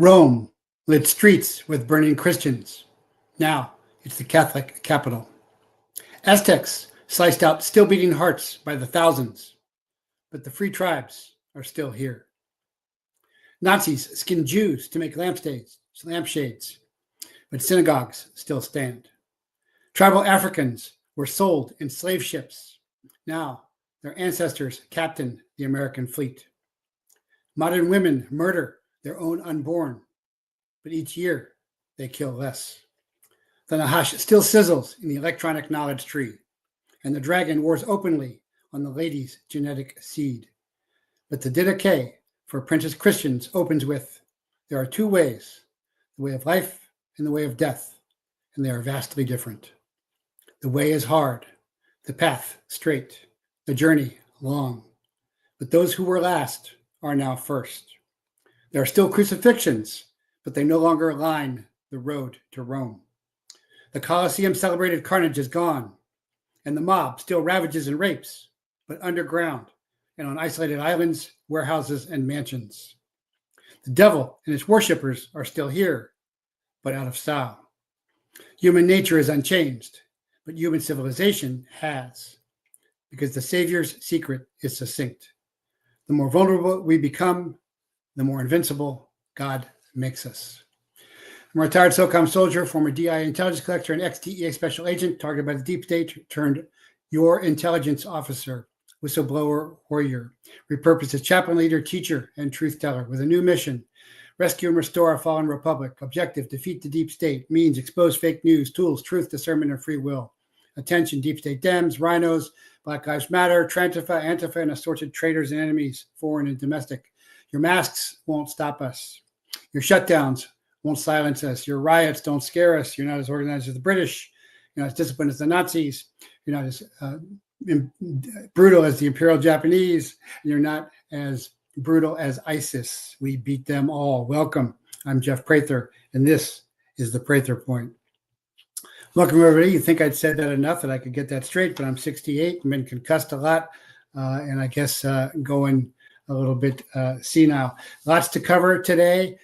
Rome lit streets with burning Christians. Now it's the Catholic capital. Aztecs sliced out still beating hearts by the thousands, but the free tribes are still here. Nazis skinned Jews to make lampshades, but synagogues still stand. Tribal Africans were sold in slave ships. Now their ancestors captain the American fleet. Modern women murder their own unborn, but each year they kill less. The Nahash still sizzles in the electronic knowledge tree, and the dragon wars openly on the lady's genetic seed. But the Didache for apprentice Christians opens with, there are two ways, the way of life and the way of death, and they are vastly different. The way is hard, the path straight, the journey long, but those who were last are now first. There are still crucifixions, but they no longer line the road to Rome. The Colosseum celebrated carnage is gone, and the mob still ravages and rapes, but underground and on isolated islands, warehouses, and mansions. The devil and its worshippers are still here, but out of style. Human nature is unchanged, but human civilization has, because the Savior's secret is succinct. The more vulnerable we become, the more invincible God makes us. I'm a retired SOCOM soldier, former DI intelligence collector, and ex-DEA special agent targeted by the deep state, turned your intelligence officer, whistleblower warrior, repurposed as chaplain leader, teacher, and truth teller with a new mission: rescue and restore our fallen republic. Objective: defeat the deep state. Means: expose fake news. Tools: truth, discernment, and free will. Attention: deep state Dems, rhinos, Black Lives Matter, Trantifa, Antifa, and assorted traitors and enemies, foreign and domestic. Your masks won't stop us. Your shutdowns won't silence us. Your riots don't scare us. You're not as organized as the British. You're not as disciplined as the Nazis. You're not as brutal as the Imperial Japanese. You're not as brutal as ISIS. We beat them all. Welcome. I'm Jeff Prather, and this is the Prather Point. Welcome, everybody. You think I'd said that enough that I could get that straight, but I'm 68, been concussed a lot, and I guess going a little bit senile. Lots to cover today.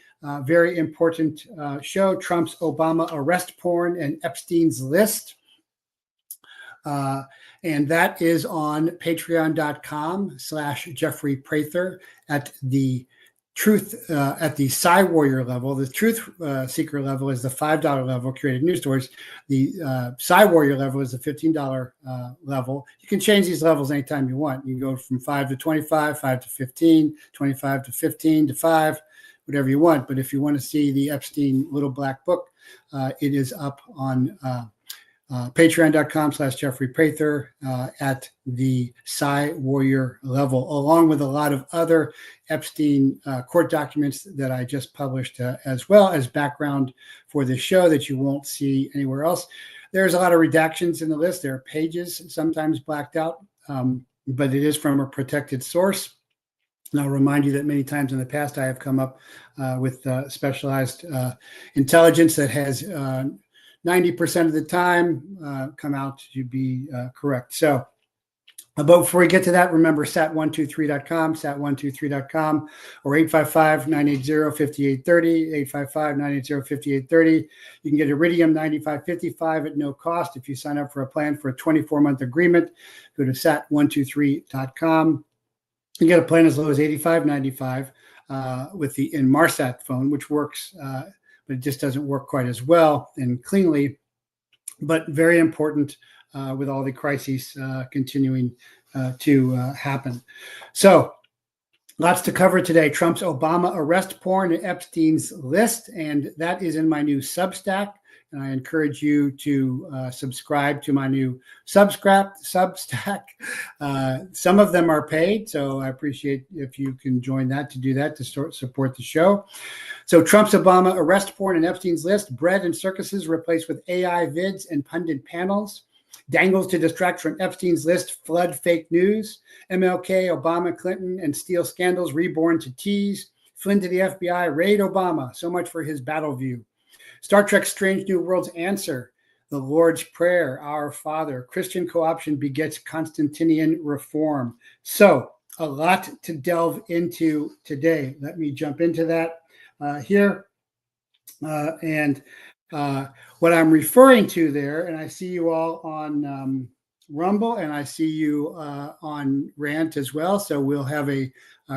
Very important show: Trump's Obama arrest porn and Epstein'S list. And that is on patreon.com/Jeffrey Prather at the truth, at the Psy Warrior level. The Truth Seeker level is the $5 level, curated news stories. The Psy Warrior level is the $15 level. You can change these levels anytime you want. You can go from 5 to 25, 5 to 15, 25 to 15 to 5, whatever you want. But if you want to see the Epstein Little Black Book, it is up on patreon.com/Jeffrey Prather at the Psy Warrior level, along with a lot of other Epstein court documents that I just published, as well as background for this show that you won't see anywhere else. There's a lot of redactions in the list. There are pages sometimes blacked out, but it is from a protected source. And I'll remind you that many times in the past, I have come up with specialized intelligence that has 90% of the time come out to be correct. So, but before we get to that, remember sat123.com, sat123.com, or 855-980-5830, 855-980-5830. You can get Iridium 9555 at no cost if you sign up for a plan for a 24-month agreement. Go to sat123.com. You get a plan as low as $85.95 with the Inmarsat phone, which works, but it just doesn't work quite as well and cleanly, but very important with all the crises continuing to happen. So lots to cover today. Trump's Obama arrest porn and Epstein's list, and that is in my new Substack. And I encourage you to subscribe to my new Substack. Some of them are paid, so I appreciate if you can join that to do that, to support the show. So Trump's Obama arrest porn and Epstein's list, bread and circuses replaced with AI VIDS and pundit panels. Dangles to distract from Epstein's list, flood fake news. MLK, Obama, Clinton, and STEELE scandals reborn to tease. Flynn to the FBI, raid Obama. So much for his battle view. Star Trek's Strange New Worlds answer, the Lord's Prayer, Our Father, Christian co-option begets Constantinian reform. So a lot to delve into today. Let me jump into that here. And what I'm referring to there, and I see you all on Rumble, and I see you on Rant as well. So we'll have a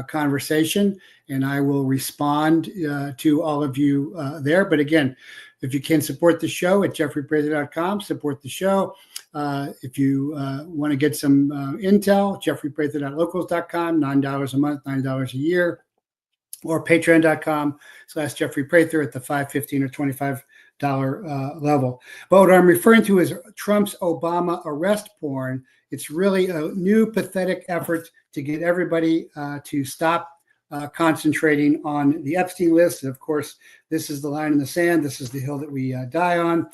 conversation, and I will respond to all of you there. But again, if you can support the show at jeffreyprather.com, support the show. If you want to get some intel, jeffreyprather.locals.com, $9 a month, $9 a year, or patreon.com/jeffreyprather at the $5, $15, or $25 level. But what I'm referring to is Trump's Obama arrest porn. It's really a new pathetic effort to get everybody to stop concentrating on the Epstein list. And of course, this is the line in the sand. This is the hill that we die on.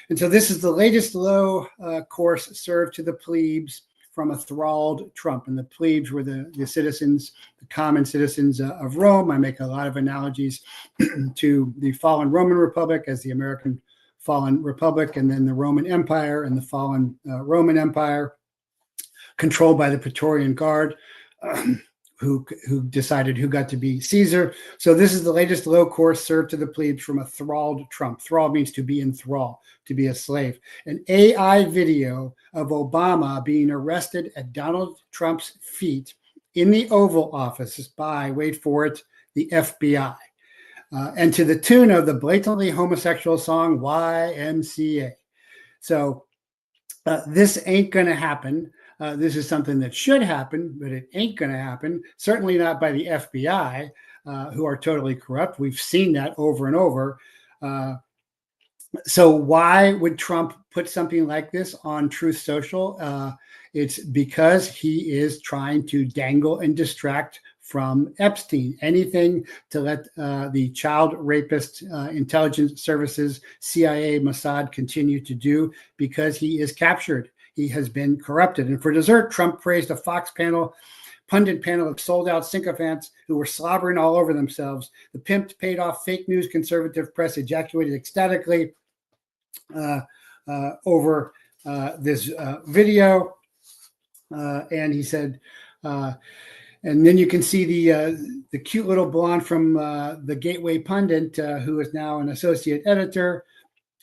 And so this is the latest low course served to the plebes from a thralled Trump. And the plebes were the citizens, the common citizens of Rome. I make a lot of analogies to the fallen Roman Republic as the American fallen republic, and then the Roman Empire and the fallen Roman Empire, controlled by the Praetorian Guard, who decided who got to be Caesar. So this is the latest low course served to the plebes from a thralled Trump. Thrall means to be in thrall, to be a slave. An AI video of Obama being arrested at Donald Trump's feet in the Oval Office by, wait for it, the FBI. And to the tune of the blatantly homosexual song YMCA. So this ain't going to happen. This is something that should happen, but it ain't going to happen. Certainly not by the FBI, who are totally corrupt. We've seen that over and over. So why would Trump put something like this on Truth Social? It's because he is trying to dangle and distract from Epstein. Anything to let the child rapist intelligence services, CIA, Mossad continue to do, because he is captured. He has been corrupted. And for dessert, Trump praised a Fox pundit panel of sold-out sycophants who were slobbering all over themselves. The pimped, paid-off fake news conservative press ejaculated ecstatically over this video. And he said, and then you can see the cute little blonde from the Gateway Pundit, who is now an associate editor.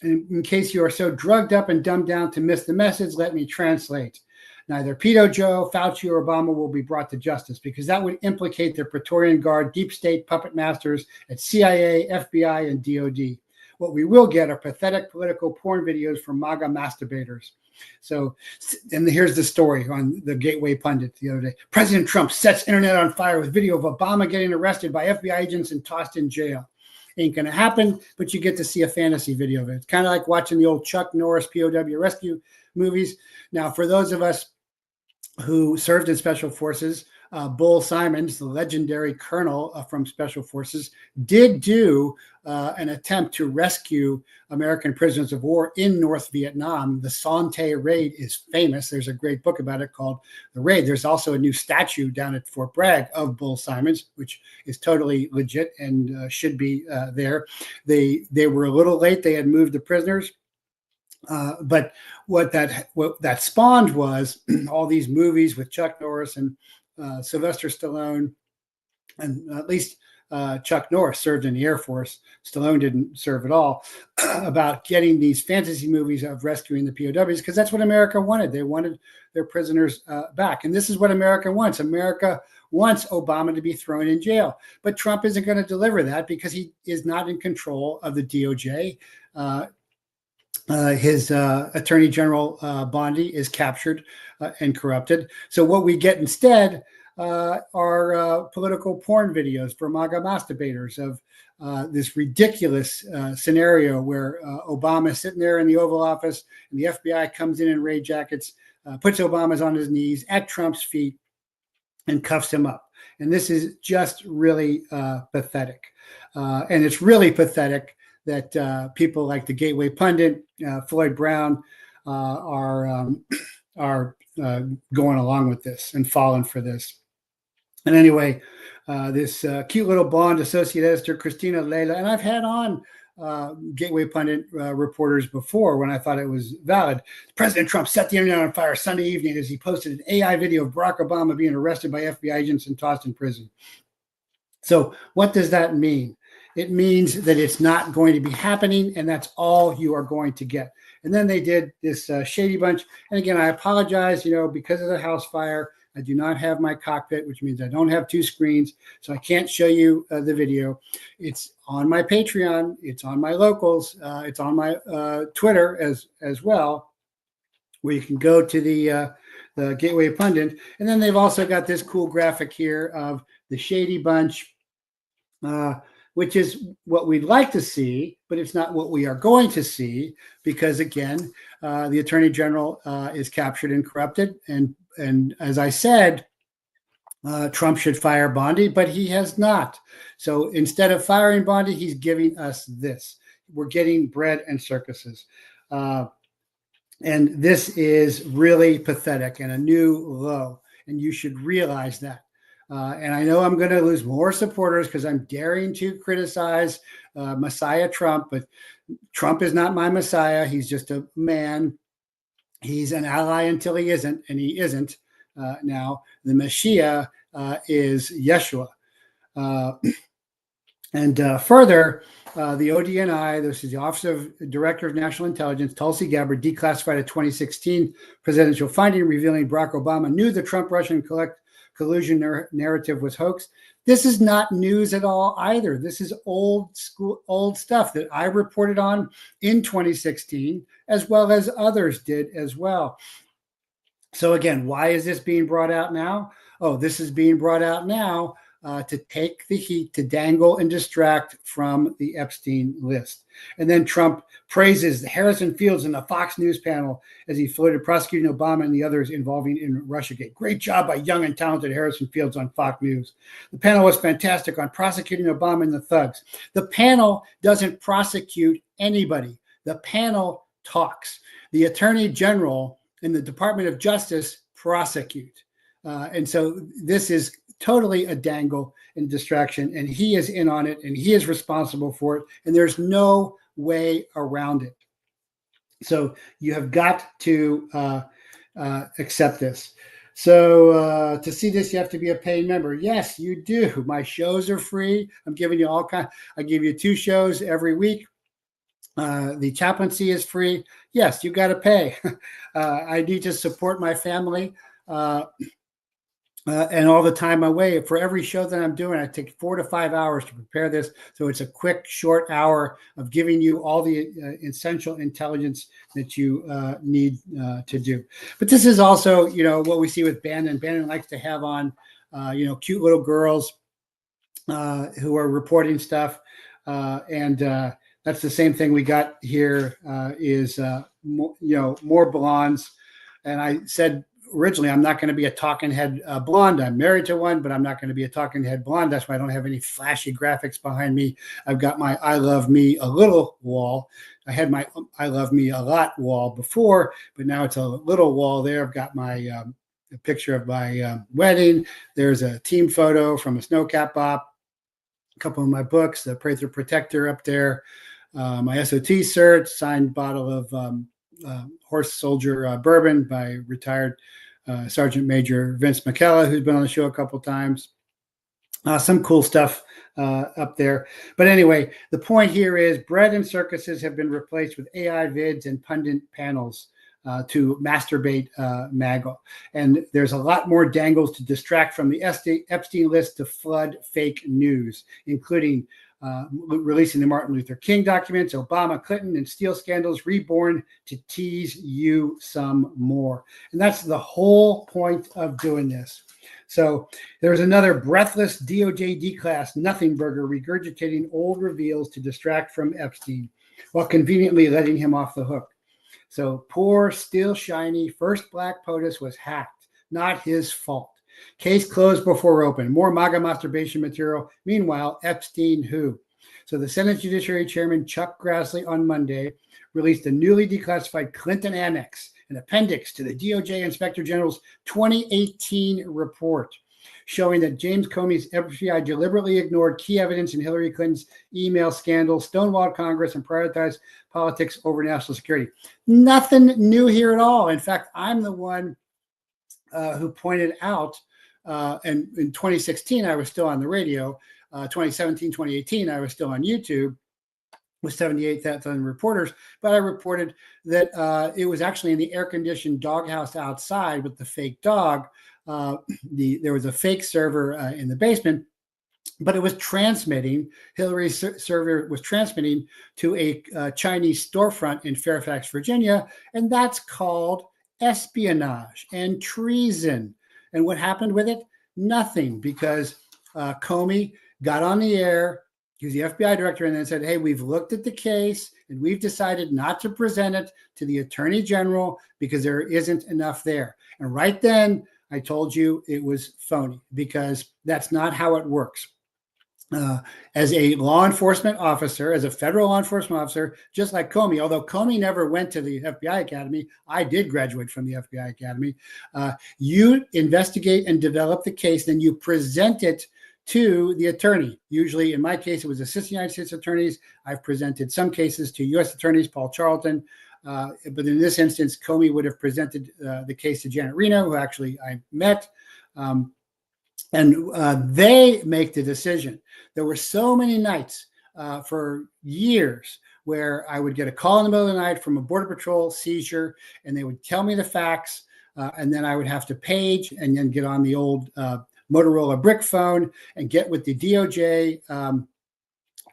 And in case you are so drugged up and dumbed down to miss the message, let me translate. Neither Pedo Joe, Fauci, or Obama will be brought to justice, because that would implicate their Praetorian Guard, deep state puppet masters at CIA, FBI, and DOD. What we will get are pathetic political porn videos from MAGA masturbators. So, and here's the story on the Gateway Pundit the other day. President Trump sets internet on fire with video of Obama getting arrested by FBI agents and tossed in jail. Ain't going to happen, but you get to see a fantasy video of it. It's kind of like watching the old Chuck Norris POW rescue movies. Now, for those of us who served in Special Forces, Bull Simons, the legendary colonel from Special Forces, did do an attempt to rescue American prisoners of war in North Vietnam. The Son Tay raid is famous. There's a great book about it called The Raid. There's also a new statue down at Fort Bragg of Bull Simons, which is totally legit and should be there. They were a little late. They had moved the prisoners. But what that spawned was all these movies with Chuck Norris and Sylvester Stallone, and at least Chuck Norris served in the Air Force. Stallone didn't serve at all, about getting these fantasy movies of rescuing the POWs, because that's what America wanted. They wanted their prisoners back. And this is what America wants. America wants Obama to be thrown in jail. But Trump isn't going to deliver that, because he is not in control of the DOJ. His Attorney General Bondi is captured and corrupted. So what we get instead are political porn videos for MAGA masturbators of this ridiculous scenario where Obama is sitting there in the Oval Office and the FBI comes in raid jackets, puts Obama's on his knees at Trump's feet and cuffs him up. And this is just really pathetic. And it's really pathetic that people like the Gateway Pundit, Floyd Brown, are going along with this and falling for this. And anyway, this cute little blonde associate editor, Christina Leila, and I've had on Gateway Pundit reporters before when I thought it was valid. President Trump set the internet on fire Sunday evening as he posted an AI video of Barack Obama being arrested by FBI agents and tossed in prison. So what does that mean? it means that it's not going to be happening, and that's all you are going to get. And then they did this Shady Bunch. And again, I apologize, because of the house fire, I do not have my cockpit, which means I don't have 2 screens, so I can't show you the video. It's on my Patreon. It's on my locals. It's on my Twitter as well, where you can go to the Gateway Pundit. And then they've also got this cool graphic here of the Shady Bunch, which is what we'd like to see, but it's not what we are going to see because, again, the Attorney General is captured and corrupted. And as I said, Trump should fire Bondi, but he has not. So instead of firing Bondi, he's giving us this. We're getting bread and circuses. And this is really pathetic and a new low. And you should realize that. And I know I'm going to lose more supporters because I'm daring to criticize Messiah Trump, but Trump is not my Messiah. He's just a man. He's an ally until he isn't, and he isn't now. The Messiah is Yeshua. Further, the ODNI, this is the Office of Director of National Intelligence, Tulsi Gabbard, declassified a 2016 presidential finding revealing Barack Obama knew the Trump-Russian collusion narrative was hoax. This is not news at all either. This is old stuff that I reported on in 2016, as well as others did as well. So again, why is this being brought out now? Oh, this is being brought out now to take the heat, to dangle and distract from the Epstein list. And then Trump praises Harrison Fields in the Fox News panel as he floated prosecuting Obama and the others involving in Russiagate. Great job by young and talented Harrison Fields on Fox News. The panel was fantastic on prosecuting Obama and the thugs. The panel doesn't prosecute anybody. The panel talks. The Attorney General and the Department of Justice prosecute. And so this is totally a dangle and distraction, and he is in on it, and he is responsible for it, and there's no way around it. So you have got to accept this. So to see this, you have to be a paying member. Yes, you do. My shows are free. I'm giving you all kinds. I give you 2 shows every week. The chaplaincy is free. Yes, you got to pay. I need to support my family. And all the time away. For every show that I'm doing, I take 4 to 5 hours to prepare this. So it's a quick, short hour of giving you all the essential intelligence that you need to do. But this is also, what we see with Bannon. Bannon likes to have on, cute little girls who are reporting stuff. And that's the same thing we got here is, more blondes. And I said, originally, I'm not going to be a talking head blonde. I'm married to one, but I'm not going to be a talking head blonde. That's why I don't have any flashy graphics behind me. I've got my I love me a little wall. I had my I love me a lot wall before, but now it's a little wall there. I've got my a picture of my wedding. There's a team photo from a snowcap bop. A couple of my books, the Prather Protector up there. My SOT cert, signed bottle of Horse Soldier bourbon by retired Sergeant Major Vince McKellar, who's been on the show a couple times. Some cool stuff up there. But anyway, the point here is bread and circuses have been replaced with AI vids and pundit panels to masturbate MAGA. And there's a lot more dangles to distract from the Epstein list to flood fake news, including releasing the Martin Luther King documents, Obama, Clinton, and STEELE scandals, reborn to tease you some more. And that's the whole point of doing this. So there's another breathless DOJ D-class nothing burger regurgitating old reveals to distract from Epstein while conveniently letting him off the hook. So poor, still shiny, first black POTUS was hacked. Not his fault. Case closed before open. More MAGA masturbation material. Meanwhile, Epstein who? So the Senate Judiciary Chairman Chuck Grassley on Monday released a newly declassified Clinton Annex, an appendix to the DOJ Inspector General's 2018 report, showing that James Comey's FBI deliberately ignored key evidence in Hillary Clinton's email scandal, stonewalled Congress, and prioritized politics over national security. Nothing new here at all. In fact, I'm the one who pointed out, and in 2016, I was still on the radio, 2017, 2018, I was still on YouTube with 78,000 reporters, but I reported that it was actually in the air-conditioned doghouse outside with the fake dog. There was a fake server in the basement, but it was transmitting, Hillary's server was transmitting to a Chinese storefront in Fairfax, Virginia, and that's called espionage and treason. And what happened with it? Nothing, because Comey got on the air, he was the FBI director, and then said, hey, we've looked at the case and we've decided not to present it to the attorney general because there isn't enough there. And right then I told you it was phony, because that's not how it works. As a law enforcement officer, as a federal law enforcement officer, just like Comey, although Comey never went to the FBI Academy, I did graduate from the FBI Academy. You investigate and develop the case, then you present it to the attorney. Usually, in my case, it was assistant United States attorneys. I've presented some cases to U.S. attorneys, Paul Charlton. But in this instance, Comey would have presented the case to Janet Reno, who actually I met. And they make the decision. There were so many nights for years where I would get a call in the middle of the night from a Border Patrol seizure, and they would tell me the facts, and then I would have to page and then get on the old Motorola brick phone and get with the DOJ,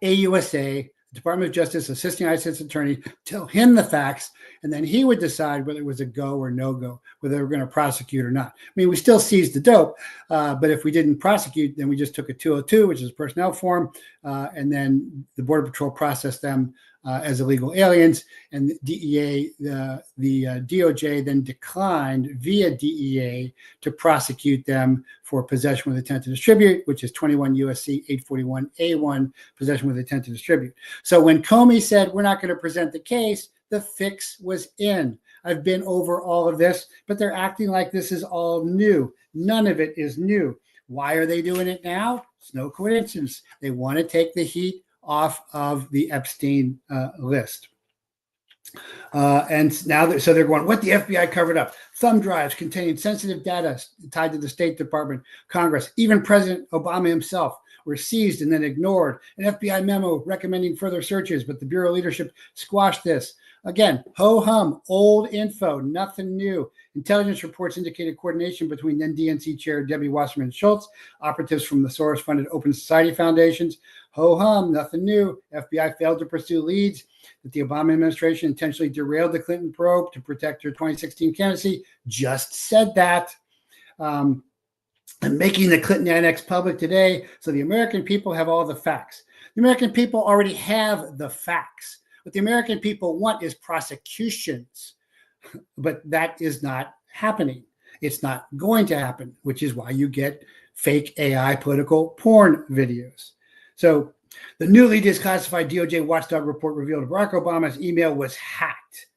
AUSA, Department of Justice, Assistant United States Attorney, tell him the facts, and then he would decide whether it was a go or no go, whether they were going to prosecute or not. I mean, we still seized the dope, but if we didn't prosecute, then we just took a 202, which is a personnel form, and then the Border Patrol processed them as illegal aliens, and the DEA, the DOJ then declined via DEA to prosecute them for possession with intent to distribute, which is 21 USC 841A1, possession with intent to distribute. So when Comey said, we're not going to present the case, the fix was in. I've been over all of this, but they're acting like this is all new. None of it is new. Why are they doing it now? It's no coincidence. They want to take the heat off of the Epstein list. And now, so they're going, what the FBI covered up. Thumb drives containing sensitive data tied to the State Department, Congress, even President Obama himself were seized and then ignored. An FBI memo recommending further searches, but the Bureau leadership squashed this. Again, ho-hum, old info, nothing new. Intelligence reports indicated coordination between then DNC Chair Debbie Wasserman Schultz, operatives from the Soros-funded Open Society Foundations. Ho-hum, nothing new. FBI failed to pursue leads that the Obama administration intentionally derailed the Clinton probe to protect her 2016 candidacy. Just said that. And making the Clinton annex public today, so the American people have all the facts. The American people already have the facts. What the American people want is prosecutions, but that is not happening. It's not going to happen, which is why you get fake AI political porn videos. So the newly declassified DOJ watchdog report revealed Barack Obama's email was hacked.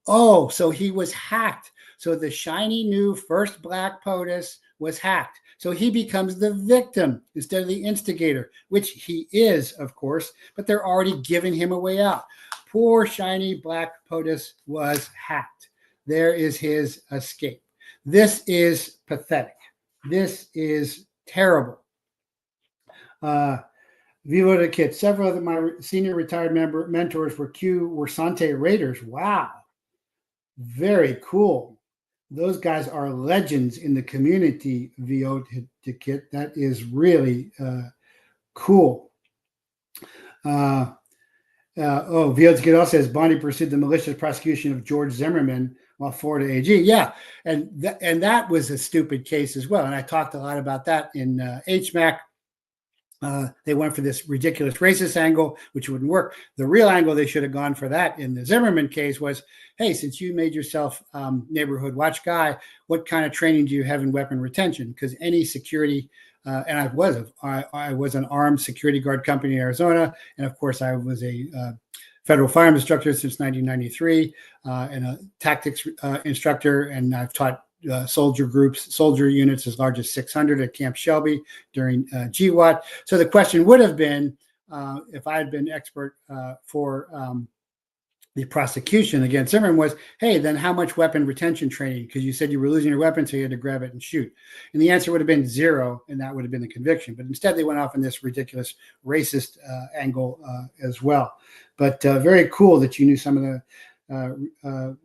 Oh, so he was hacked. So the shiny new first black POTUS was hacked. So he becomes the victim instead of the instigator, which he is, of course, but they're already giving him a way out. Poor shiny black POTUS was hacked. There is his escape. This is pathetic. This is terrible. Vivo the Kid. Several of my senior retired mentors were Sante Raiders. Wow. Very cool. Those guys are legends in the community, VO the Kid. That is really cool. VO the Kid also says Bondi pursued the malicious prosecution of George Zimmerman while Florida AG. Yeah, and that was a stupid case as well. And I talked a lot about that in HMAC. They went for this ridiculous racist angle, which wouldn't work. The real angle they should have gone for that in the Zimmerman case was, hey, since you made yourself neighborhood watch guy, what kind of training do you have in weapon retention? Because any security, and I was an armed security guard company in Arizona, and of course I was a federal firearms instructor since 1993, and a tactics instructor, and I've taught soldier units as large as 600 at Camp Shelby during GWAT. So the question would have been, if I had been expert for the prosecution against Zimmerman was, hey, then how much weapon retention training? Because you said you were losing your weapon, so you had to grab it and shoot. And the answer would have been 0, and that would have been the conviction. But instead, they went off in this ridiculous racist angle as well. But very cool that you knew some of the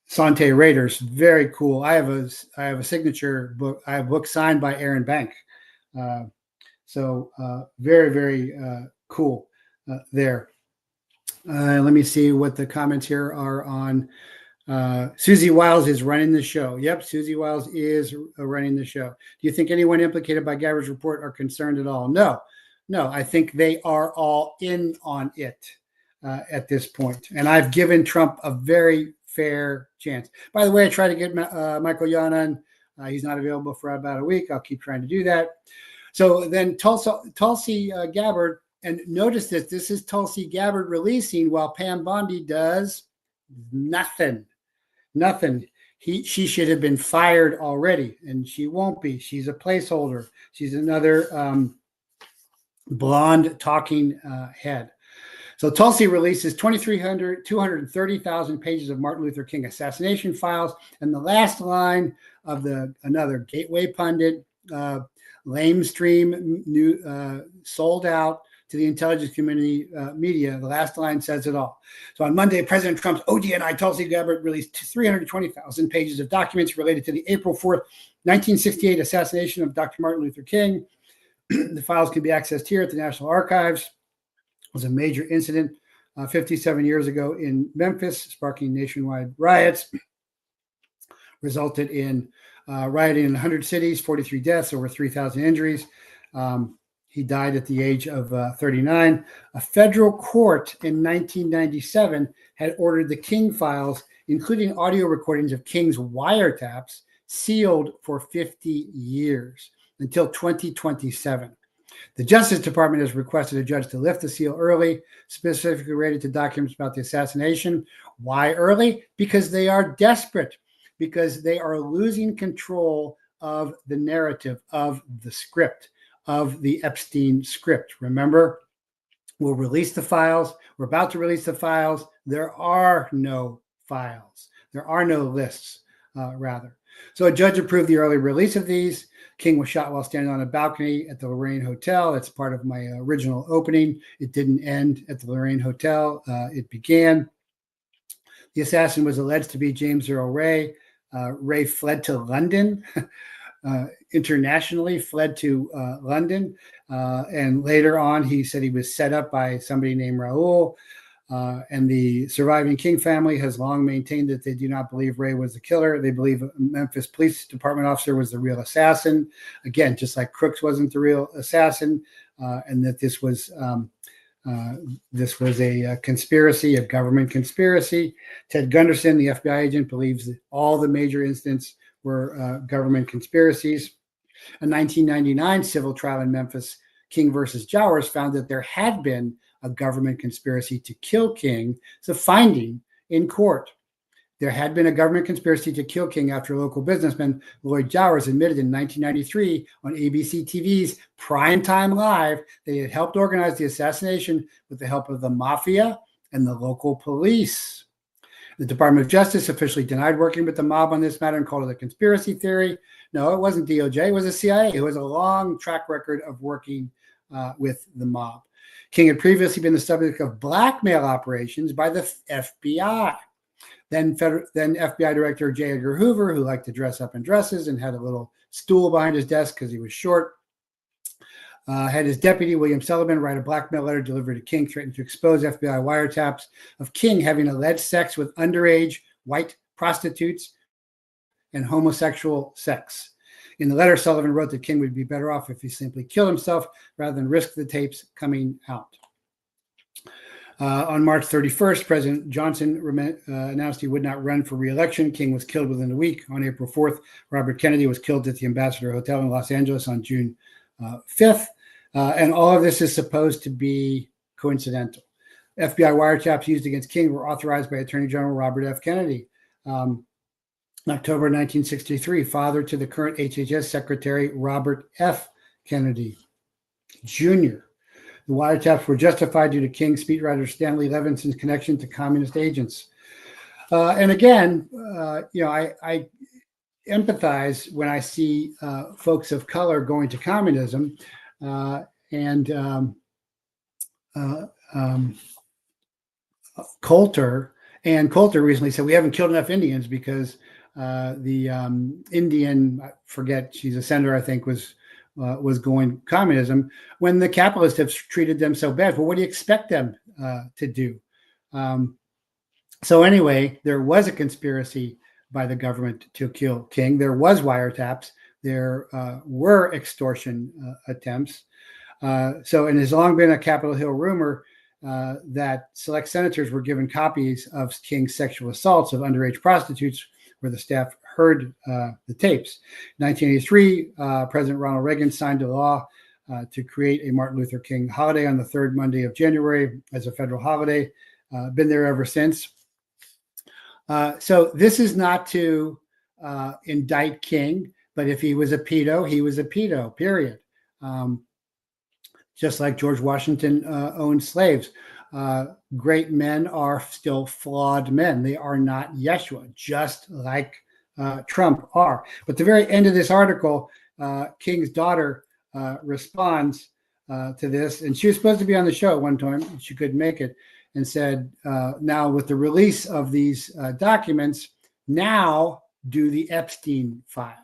Sante Raiders. Very cool. I have a signature book. I have a book signed by Aaron Bank. So very, very cool there. Let me see what the comments here are on. Susie Wiles is running the show. Yep, Susie Wiles is running the show. Do you think anyone implicated by Gabbard's report are concerned at all? No. I think they are all in on it at this point. And I've given Trump a very fair chance. By the way, I tried to get Michael Yon on. He's not available for about a week. I'll keep trying to do that. So then Tulsi Gabbard. And notice that this is Tulsi Gabbard releasing while Pam Bondi does nothing. She should have been fired already, and she won't be. She's a placeholder. She's another blonde talking head. So Tulsi releases 230,000 pages of Martin Luther King assassination files. And the last line of another gateway pundit, lamestream, sold out to the intelligence community media. The last line says it all. So on Monday, President Trump's ODNI Tulsi Gabbard released 320,000 pages of documents related to the April 4th, 1968 assassination of Dr. Martin Luther King. The files can be accessed here at the National Archives. It was a major incident 57 years ago in Memphis, sparking nationwide riots, resulted in rioting in 100 cities, 43 deaths, over 3,000 injuries. He died at the age of 39. A federal court in 1997 had ordered the King files, including audio recordings of King's wiretaps, sealed for 50 years until 2027. The Justice Department has requested a judge to lift the seal early, specifically related to documents about the assassination. Why early? Because they are desperate, because they are losing control of the narrative, of the script, of the Epstein script. Remember, we'll release the files. We're about to release the files. There are no files. There are no lists, rather. So a judge approved the early release of these. King was shot while standing on a balcony at the Lorraine Hotel. It's part of my original opening. It didn't end at the Lorraine Hotel. It began. The assassin was alleged to be James Earl Ray. Ray fled to London. Internationally, fled to London. And later on, he said he was set up by somebody named Raoul. And the surviving King family has long maintained that they do not believe Ray was the killer. They believe a Memphis Police Department officer was the real assassin. Again, just like Crooks wasn't the real assassin, and that this was a conspiracy, a government conspiracy. Ted Gunderson, the FBI agent, believes that all the major incidents were government conspiracies. A 1999 civil trial in Memphis, King versus Jowers, found that there had been a government conspiracy to kill King. It's a finding in court. There had been a government conspiracy to kill King after local businessman Lloyd Jowers admitted in 1993 on ABC TV's Primetime Live that he had helped organize the assassination with the help of the mafia and the local police. The Department of Justice officially denied working with the mob on this matter and called it a conspiracy theory. No, it wasn't DOJ. It was the CIA, who has a long track record of working with the mob. King had previously been the subject of blackmail operations by the FBI. Then FBI Director J. Edgar Hoover, who liked to dress up in dresses and had a little stool behind his desk because he was short, had his deputy, William Sullivan, write a blackmail letter delivered to King, threatening to expose FBI wiretaps of King having alleged sex with underage white prostitutes and homosexual sex. In the letter, Sullivan wrote that King would be better off if he simply killed himself rather than risk the tapes coming out. On March 31st, President Johnson announced he would not run for re-election. King was killed within a week. On April 4th, Robert Kennedy was killed at the Ambassador Hotel in Los Angeles on June 5th. And all of this is supposed to be coincidental. FBI wiretaps used against King were authorized by Attorney General Robert F. Kennedy. In October 1963, father to the current HHS Secretary Robert F. Kennedy Jr. The wiretaps were justified due to King speechwriter Stanley Levinson's connection to communist agents. And again, I empathize when I see folks of color going to communism, Coulter recently said we haven't killed enough Indians because the Indian, I forget, she's a senator, I think, was going communism when the capitalists have treated them so bad. Well, what do you expect them to do? So anyway, there was a conspiracy by the government to kill King. There was wiretaps. There were extortion attempts. And there's long been a Capitol Hill rumor that select senators were given copies of King's sexual assaults of underage prostitutes where the staff heard the tapes. In 1983, President Ronald Reagan signed a law to create a Martin Luther King holiday on the third Monday of January as a federal holiday. Been there ever since. So this is not to indict King, but if he was a pedo, he was a pedo, period. Just like George Washington owned slaves. Great men are still flawed men. They are not Yeshua, just like Trump are. But the very end of this article, King's daughter responds to this, and she was supposed to be on the show at one time. She couldn't make it, and said, now with the release of these documents, now do the Epstein files.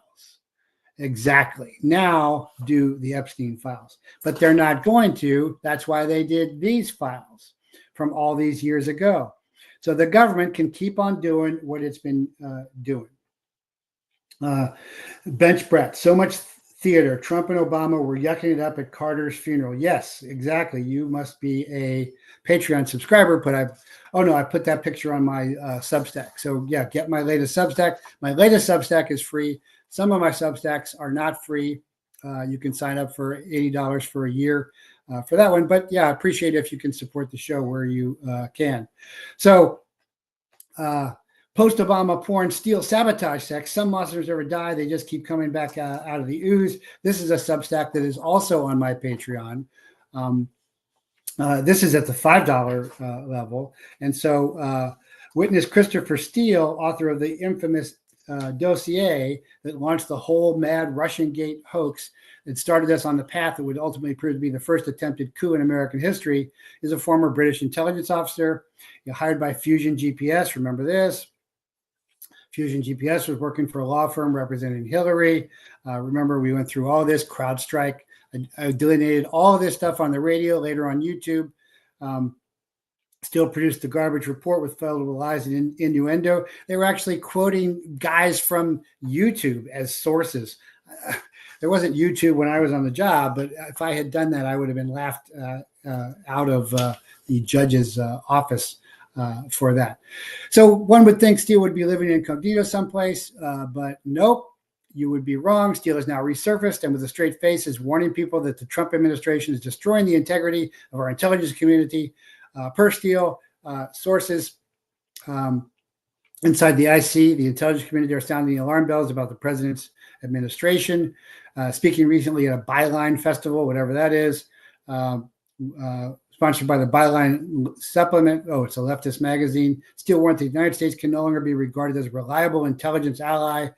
Exactly. Now do the Epstein files. But they're not going to. That's why they did these files from all these years ago. So the government can keep on doing what it's been doing. Bench Brett, so much theater. Trump and Obama were yucking it up at Carter's funeral. Yes, exactly. You must be a Patreon subscriber, but I put that picture on my Substack. So yeah, get my latest Substack. My latest Substack is free. Some of my Substacks are not free. You can sign up for $80 for a year for that one. But yeah, I appreciate it if you can support the show where you can. So post-Obama porn, STEELE, sabotage sex. Some monsters never die. They just keep coming back out of the ooze. This is a Substack that is also on my Patreon. This is at the $5 level. And so witness Christopher Steele, author of the infamous dossier that launched the whole mad Russian Gate hoax that started us on the path that would ultimately prove to be the first attempted coup in American history, is a former British intelligence officer hired by Fusion GPS. Remember this? Fusion GPS was working for a law firm representing Hillary. Remember, we went through all this CrowdStrike. I delineated all of this stuff on the radio, later on YouTube. Still produced the garbage report with filled lies and innuendo. They were actually quoting guys from YouTube as sources. There wasn't YouTube when I was on the job, but if I had done that, I would have been laughed out of the judge's office for that. So one would think Steele would be living incognito someplace, but nope, you would be wrong. Steele is now resurfaced and with a straight face is warning people that the Trump administration is destroying the integrity of our intelligence community. Per Steele, sources inside the IC, the intelligence community, are sounding the alarm bells about the president's administration. Speaking recently at a Byline festival, whatever that is, sponsored by the Byline supplement. Oh, it's a leftist magazine. Steele warned the United States can no longer be regarded as a reliable intelligence ally,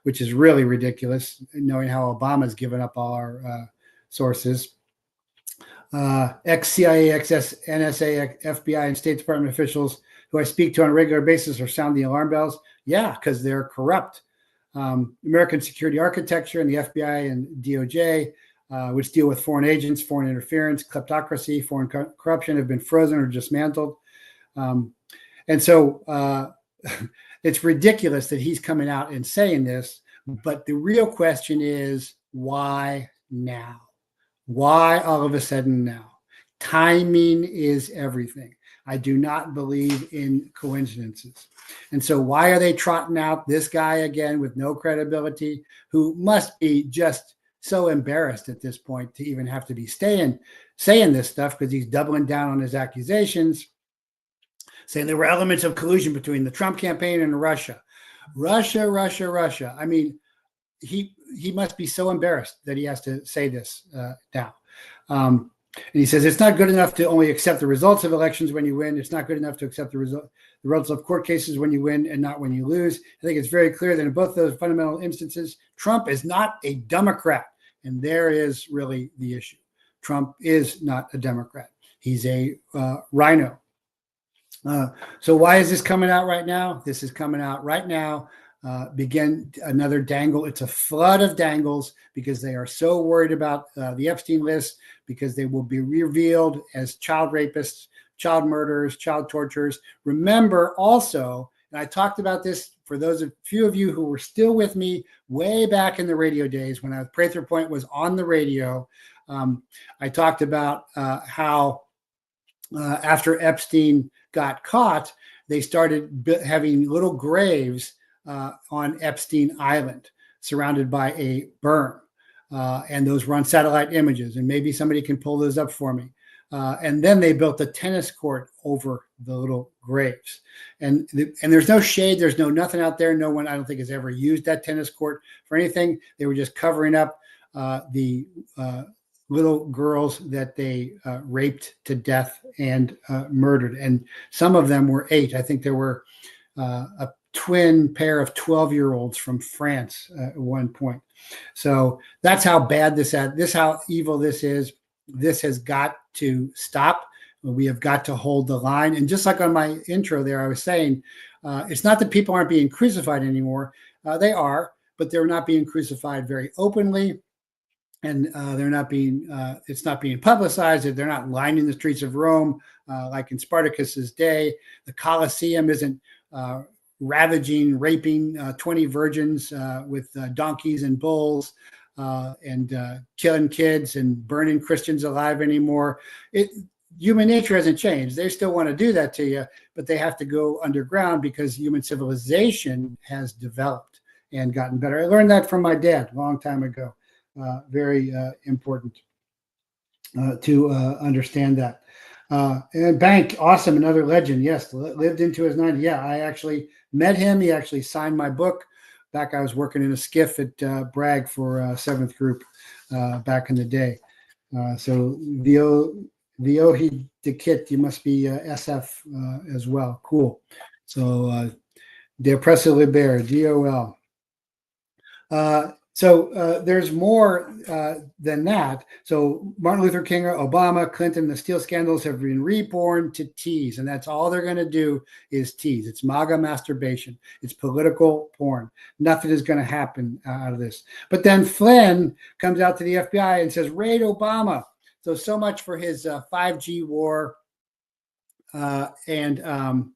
which is really ridiculous, knowing how Obama's given up all our sources. Ex-CIA, ex-NSA, FBI, and State Department officials who I speak to on a regular basis are sounding the alarm bells. Yeah, because they're corrupt. American security architecture and the FBI and DOJ, which deal with foreign agents, foreign interference, kleptocracy, foreign corruption, have been frozen or dismantled. And so it's ridiculous that he's coming out and saying this. But the real question is, why now? Why all of a sudden now? Timing is everything. I do not believe in coincidences. And so why are they trotting out this guy again with no credibility, who must be just so embarrassed at this point to even have to be saying this stuff, because he's doubling down on his accusations, saying there were elements of collusion between the Trump campaign and Russia. Russia. I mean, he must be so embarrassed that he has to say this now. And he says it's not good enough to only accept the results of elections when you win. It's not good enough to accept the results of court cases when you win and not when you lose. I think it's very clear that in both those fundamental instances, Trump is not a Democrat. And there is really the issue. Trump is not a Democrat. He's a rhino. So why is this coming out right now? This is coming out right now. Begin another dangle. It's a flood of dangles because they are so worried about the Epstein list, because they will be revealed as child rapists, child murderers, child torturers. Remember also, and I talked about this for those of few of you who were still with me way back in the radio days when Prather Point was on the radio. I talked about how after Epstein got caught, they started having little graves on Epstein Island, surrounded by a berm. And those were on satellite images. And maybe somebody can pull those up for me. And then they built a tennis court over the little graves. And there's no shade. There's nothing out there. No one, I don't think, has ever used that tennis court for anything. They were just covering up the little girls that they raped to death and murdered. And some of them were 8. I think there were a twin pair of 12-year-olds from France at one point. So that's how bad this is, how evil this is. This has got to stop. We have got to hold the line. And just like on my intro there, I was saying, it's not that people aren't being crucified anymore. They are, but they're not being crucified very openly. And they're not being, it's not being publicized. They're not lining the streets of Rome like in Spartacus's day. The Colosseum isn't ravaging, raping 20 virgins with donkeys and bulls and killing kids and burning Christians alive anymore. Human nature hasn't changed. They still want to do that to you, but they have to go underground because human civilization has developed and gotten better. I learned that from my dad a long time ago. Very important to understand that. And Bank, awesome, another legend. Yes, lived into his 90s. Yeah, I actually met him. He actually signed my book. Back, I was working in a skiff at Bragg for 7th Group back in the day. So Viohi Dikit, you must be SF as well. Cool. So De Oppressor Liber, DOL. So there's more than that. So Martin Luther King, Obama, Clinton, the STEELE scandals have been reborn to tease. And that's all they're going to do is tease. It's MAGA masturbation. It's political porn. Nothing is going to happen out of this. But then Flynn comes out to the FBI and says, raid Obama. So much for his 5G war. And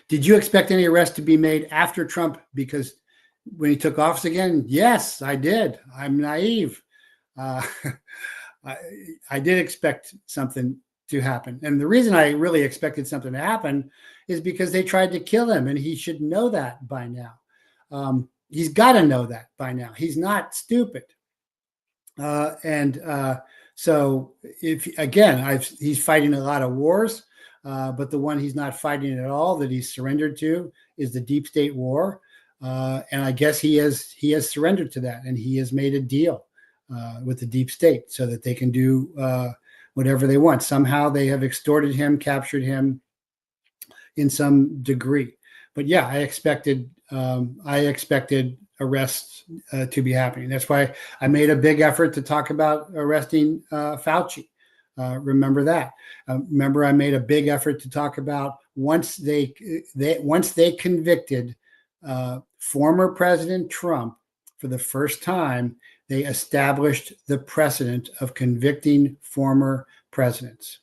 did you expect any arrests to be made after Trump? Because when he took office again, yes, I did. I'm naive. I did expect something to happen. And the reason I really expected something to happen is because they tried to kill him, and he should know that by now. He's got to know that by now. He's not stupid. So if again, he's fighting a lot of wars, but the one he's not fighting at all, that he's surrendered to, is the deep state war. And I guess he has surrendered to that, and he has made a deal with the deep state so that they can do whatever they want. Somehow they have extorted him, captured him in some degree. But yeah, I expected arrests to be happening. That's why I made a big effort to talk about arresting Fauci. Remember that. Remember, I made a big effort to talk about once they convicted former President Trump for the first time, they established the precedent of convicting former presidents.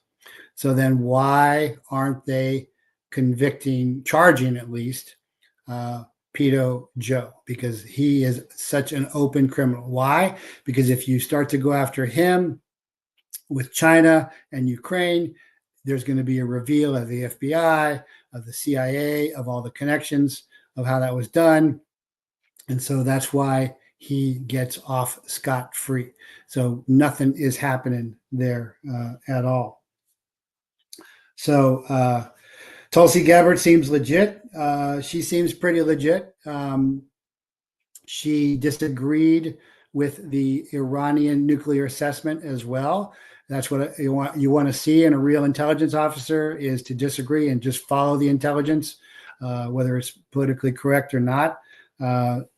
So then why aren't they charging at least Pedo Joe? Because he is such an open criminal. Why? Because if you start to go after him with China and Ukraine, there's going to be a reveal of the FBI, of the CIA, of all the connections of how that was done. And so that's why he gets off scot-free. So nothing is happening there at all. So Tulsi Gabbard seems legit. She seems pretty legit. She disagreed with the Iranian nuclear assessment as well. That's what you want to see in a real intelligence officer, is to disagree and just follow the intelligence, whether it's politically correct or not.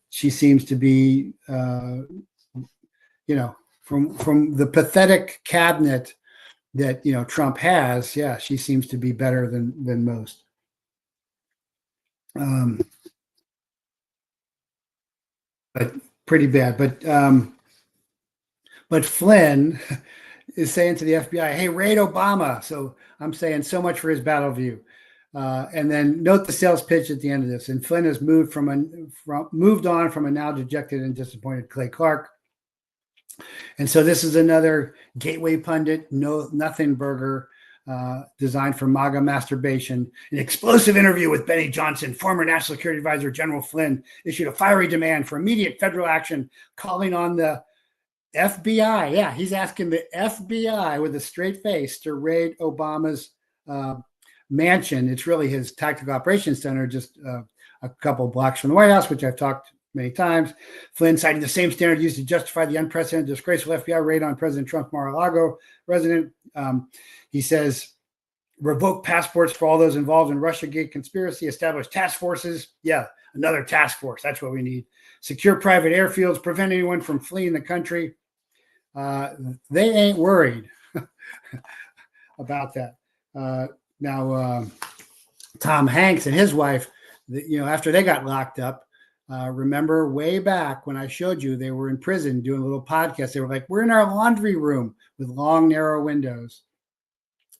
She seems to be, from the pathetic cabinet that Trump has. Yeah, she seems to be better than most. But pretty bad. But Flynn is saying to the FBI, "Hey, raid Obama." So I'm saying so much for his battle view. And then note the sales pitch at the end of this. And Flynn has moved on from a now dejected and disappointed Clay Clark. And so this is another gateway pundit, nothing burger, designed for MAGA masturbation. An explosive interview with Benny Johnson, former National Security Advisor General Flynn, issued a fiery demand for immediate federal action, calling on the FBI. Yeah, he's asking the FBI with a straight face to raid Obama's mansion. It's really his tactical operations center, just a couple blocks from the White House, which I've talked many times. Flynn citing the same standard used to justify the unprecedented, disgraceful FBI raid on President Trump's Mar-a-Lago resident. He says, revoke passports for all those involved in Russiagate conspiracy, establish task forces. Yeah, another task force. That's what we need. Secure private airfields, prevent anyone from fleeing the country. They ain't worried about that. Now, Tom Hanks and his wife, after they got locked up, remember way back when I showed you they were in prison doing a little podcast. They were like, we're in our laundry room with long, narrow windows.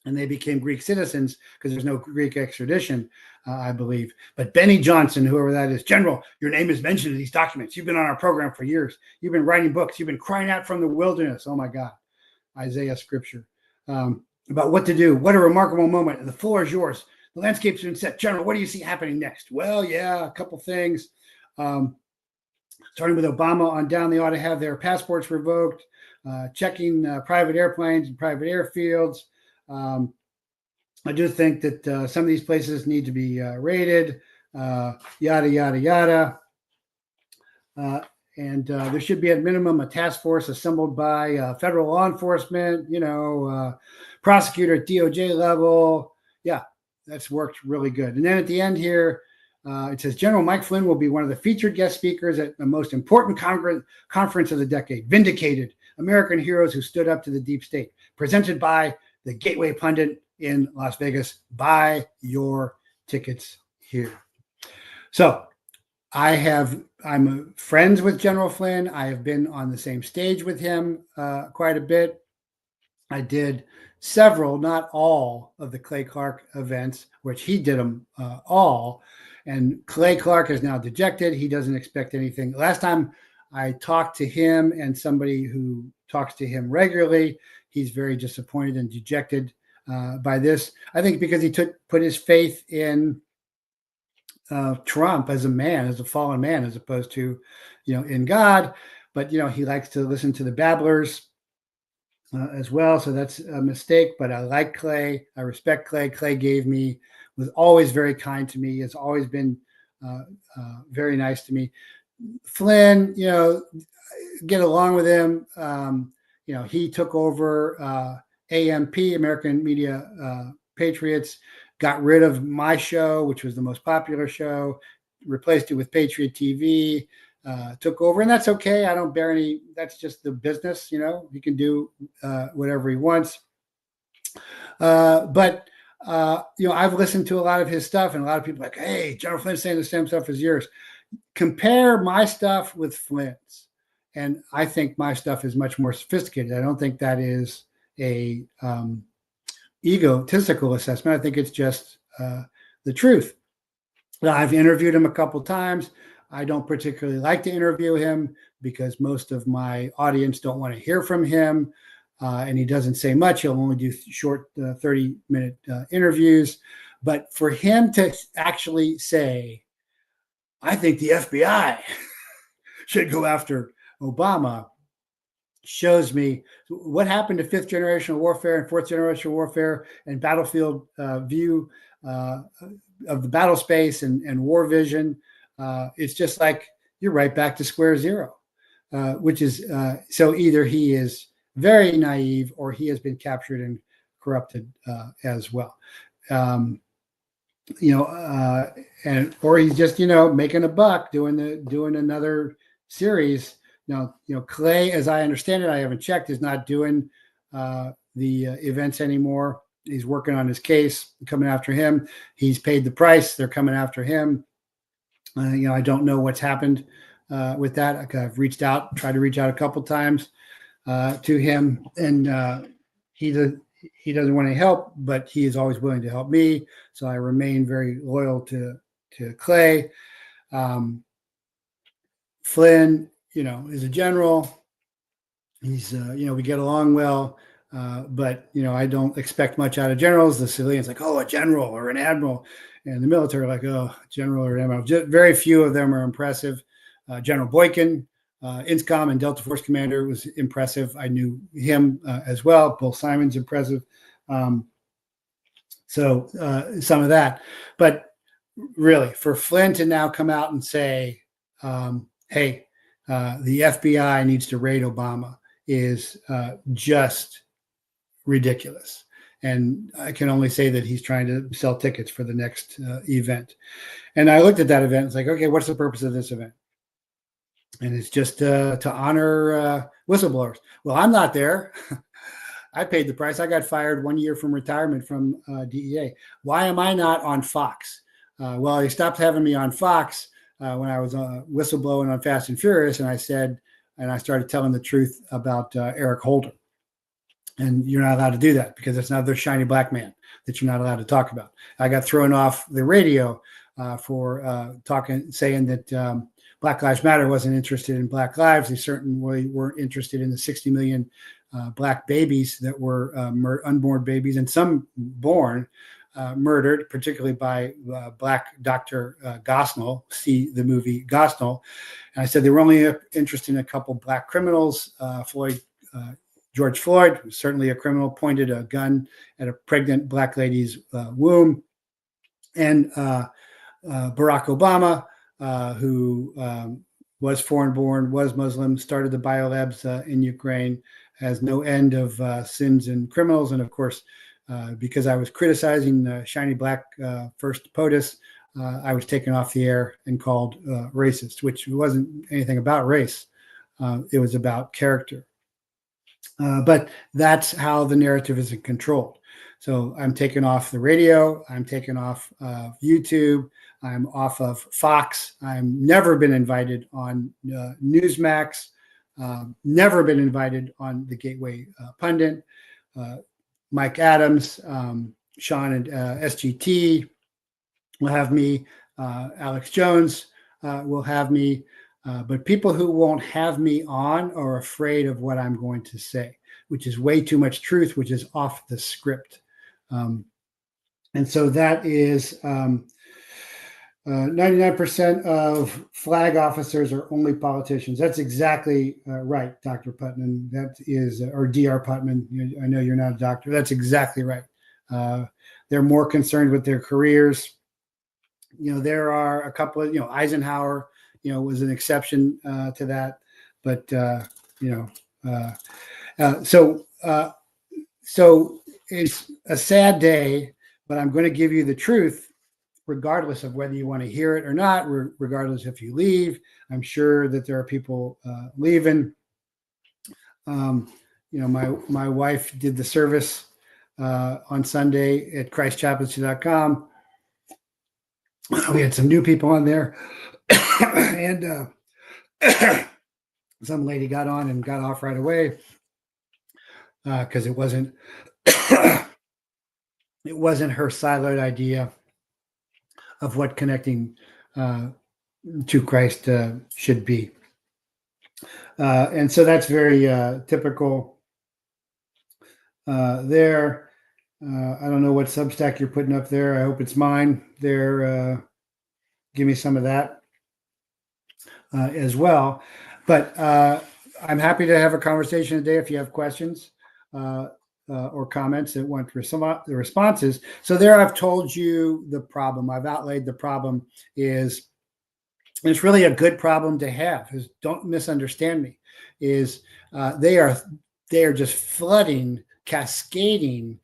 And they became Greek citizens because there's no Greek extradition, I believe. But Benny Johnson, whoever that is, General, your name is mentioned in these documents. You've been on our program for years. You've been writing books. You've been crying out from the wilderness. Oh, my God. Isaiah scripture. About what to do. What a remarkable moment. The floor is yours. The landscape's been set. General, what do you see happening next? Well, yeah, a couple things. Starting with Obama on down, they ought to have their passports revoked, checking private airplanes and private airfields. I do think that some of these places need to be raided, yada, yada, yada. And there should be at minimum a task force assembled by federal law enforcement, prosecutor at DOJ level. Yeah, that's worked really good. And then at the end here, it says, General Mike Flynn will be one of the featured guest speakers at the most important conference of the decade, Vindicated, American Heroes Who Stood Up to the Deep State, presented by the Gateway Pundit in Las Vegas. Buy your tickets here. So I'm friends with General Flynn. I have been on the same stage with him quite a bit. I did several, not all, of the Clay Clark events, which he did them all. And Clay Clark is now dejected. He doesn't expect anything. Last time I talked to him and somebody who talks to him regularly, he's very disappointed and dejected by this. I think because he put his faith in Trump as a man, as a fallen man, as opposed to, in God. But, he likes to listen to the babblers as well. So that's a mistake. But I like Clay. I respect Clay. Clay was always very kind to me. Has always been very nice to me. Flynn, get along with him. He took over AMP, American Media Patriots, got rid of my show, which was the most popular show, replaced it with Patriot TV, took over. And that's okay. I don't bear any, that's just the business, he can do whatever he wants. But I've listened to a lot of his stuff, and a lot of people are like, hey, General Flynn's saying the same stuff as yours. Compare my stuff with Flynn's. And I think my stuff is much more sophisticated. I don't think that is a egotistical assessment. I think it's just the truth. Now, I've interviewed him a couple times. I don't particularly like to interview him because most of my audience don't want to hear from him. And he doesn't say much. He'll only do short 30-minute interviews. But for him to actually say, I think the FBI should go after Obama, shows me what happened to fifth generational warfare and fourth generational warfare and battlefield view of the battle space and war vision. It's just like you're right back to square zero, which is so either he is very naive, or he has been captured and corrupted as well. And or he's just making a buck doing another series. Now, Clay, as I understand it, I haven't checked, is not doing the events anymore. He's working on his case, coming after him. He's paid the price. They're coming after him. I don't know what's happened with that. I've tried to reach out a couple times to him, and he doesn't want any help, but he is always willing to help me. So I remain very loyal to Clay. Flynn, is a general. He's, we get along well, but, I don't expect much out of generals. The civilians like, oh, a general or an admiral, and the military like, oh, general or admiral. Very few of them are impressive. General Boykin, INSCOM and Delta Force Commander, was impressive. I knew him as well. Bill Simon's impressive. So some of that. But really, for Flynn to now come out and say, hey, the FBI needs to raid Obama is just ridiculous. And I can only say that he's trying to sell tickets for the next event. And I looked at that event. It's like, okay, what's the purpose of this event? And it's just to honor whistleblowers. Well, I'm not there. I paid the price. I got fired 1 year from retirement from DEA. Why am I not on Fox? Well, they stopped having me on Fox when I was whistleblowing on Fast and Furious, and I started telling the truth about Eric Holder. And you're not allowed to do that because it's another shiny black man that you're not allowed to talk about. I got thrown off the radio for saying that Black Lives Matter wasn't interested in Black lives. They certainly weren't interested in the 60 million Black babies that were unborn babies, and some born murdered, particularly by Black Dr. Gosnell. See the movie Gosnell. And I said they were only interested in a couple Black criminals. George Floyd was certainly a criminal, pointed a gun at a pregnant Black lady's womb. And Barack Obama, who was foreign-born, was Muslim, started the biolabs in Ukraine, has no end of sins and criminals. And of course, because I was criticizing shiny black first POTUS, I was taken off the air and called racist, which wasn't anything about race. It was about character. But that's how the narrative is controlled. So I'm taken off the radio. I'm taken off YouTube. I'm off of Fox. I've never been invited on Newsmax. Never been invited on the Gateway Pundit. Mike Adams, Sean and SGT will have me. Alex Jones will have me. But people who won't have me on are afraid of what I'm going to say, which is way too much truth, which is off the script. And so that is 99% of flag officers are only politicians. That's exactly right, Dr. Putman. That is, or Dr. Putman. I know you're not a doctor. That's exactly right. They're more concerned with their careers. There are a couple of, Eisenhower, was an exception to that. But, so it's a sad day, but I'm going to give you the truth, regardless of whether you want to hear it or not, regardless if you leave. I'm sure that there are people leaving. My wife did the service on Sunday at ChristChaplaincy.com. We had some new people on there, and some lady got on and got off right away because it wasn't her siloed idea of what connecting to Christ should be. And so that's very typical there. I don't know what Substack you're putting up there. I hope it's mine there. Give me some of that as well. But I'm happy to have a conversation today if you have questions or comments that want the responses. So there I've told you the problem. I've outlaid the problem is, it's really a good problem to have. Don't misunderstand me, is they are they are just flooding, cascading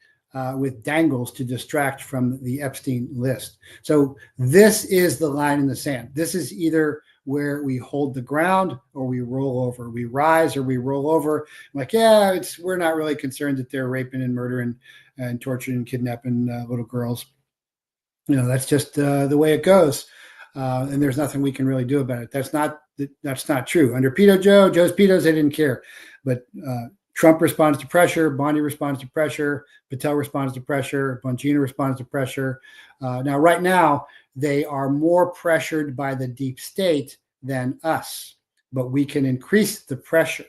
with dangles to distract from the Epstein list. So this is the line in the sand. This is either where we hold the ground or we roll over. We rise or we roll over. Like, yeah, we're not really concerned that they're raping and murdering and torturing and kidnapping little girls. You know, that's just the way it goes. And there's nothing we can really do about it. That's not true. Under Joe's Petos, they didn't care. But Trump responds to pressure, Bondi responds to pressure, Patel responds to pressure, Bongino responds to pressure. Now, right now, they are more pressured by the deep state than us, but we can increase the pressure.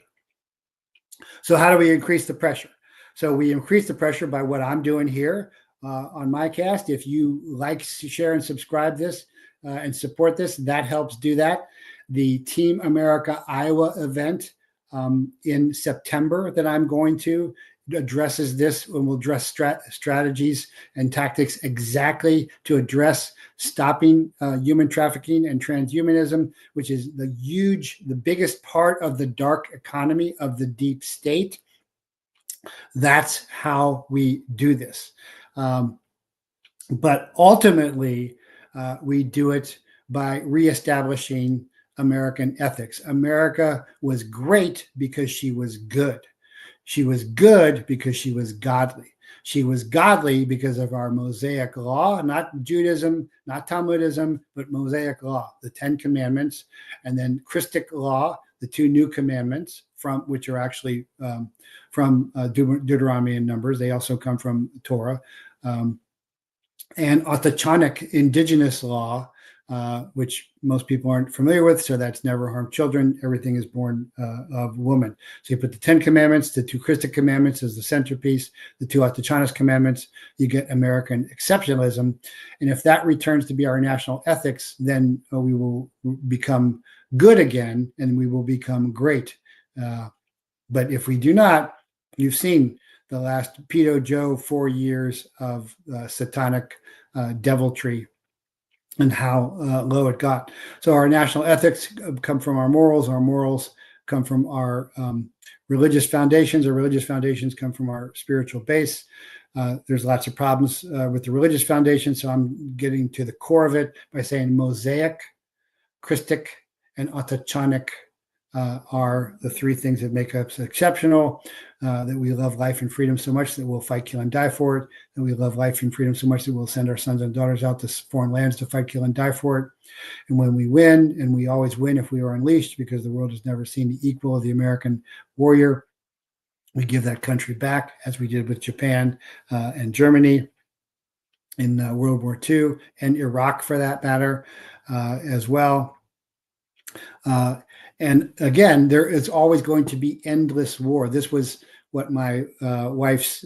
So how do we increase the pressure? So we increase the pressure by what I'm doing here on my cast. If you like, share, and subscribe this and support this, that helps do that. The Team America Iowa event in September that I'm going to addresses this, and we'll address strategies and tactics exactly to address stopping human trafficking and transhumanism, which is the biggest part of the dark economy of the deep state. That's how we do this. But ultimately, we do it by reestablishing American ethics. America was great because she was good. She was good because she was godly. She was godly because of our Mosaic law, not Judaism, not Talmudism, but Mosaic law, the 10 Commandments, and then Christic law, the 2 new commandments, which are actually from Deuteronomy and Numbers. They also come from Torah. And Autochthonic indigenous law, which most people aren't familiar with. So that's never harm children. Everything is born of woman. So you put the 10 Commandments, the 2 Christic commandments as the centerpiece, the 2 Autochthonous commandments, you get American exceptionalism. And if that returns to be our national ethics, then we will become good again and we will become great. But if we do not, you've seen the last Pedo Joe 4 years of satanic deviltry and how low it got. So our national ethics come from our morals come from our religious foundations. Our religious foundations come from our spiritual base. There's lots of problems with the religious foundation, so I'm getting to the core of it by saying Mosaic, Christic, and Autochthonic are the 3 things that make us exceptional, that we love life and freedom so much that we'll fight, kill, and die for it, that we love life and freedom so much that we'll send our sons and daughters out to foreign lands to fight, kill, and die for it. And when we win, and we always win if we are unleashed, because the world has never seen the equal of the American warrior, we give that country back, as we did with Japan and Germany in World War II, and Iraq for that matter as well. And again, there is always going to be endless war. This was what my wife's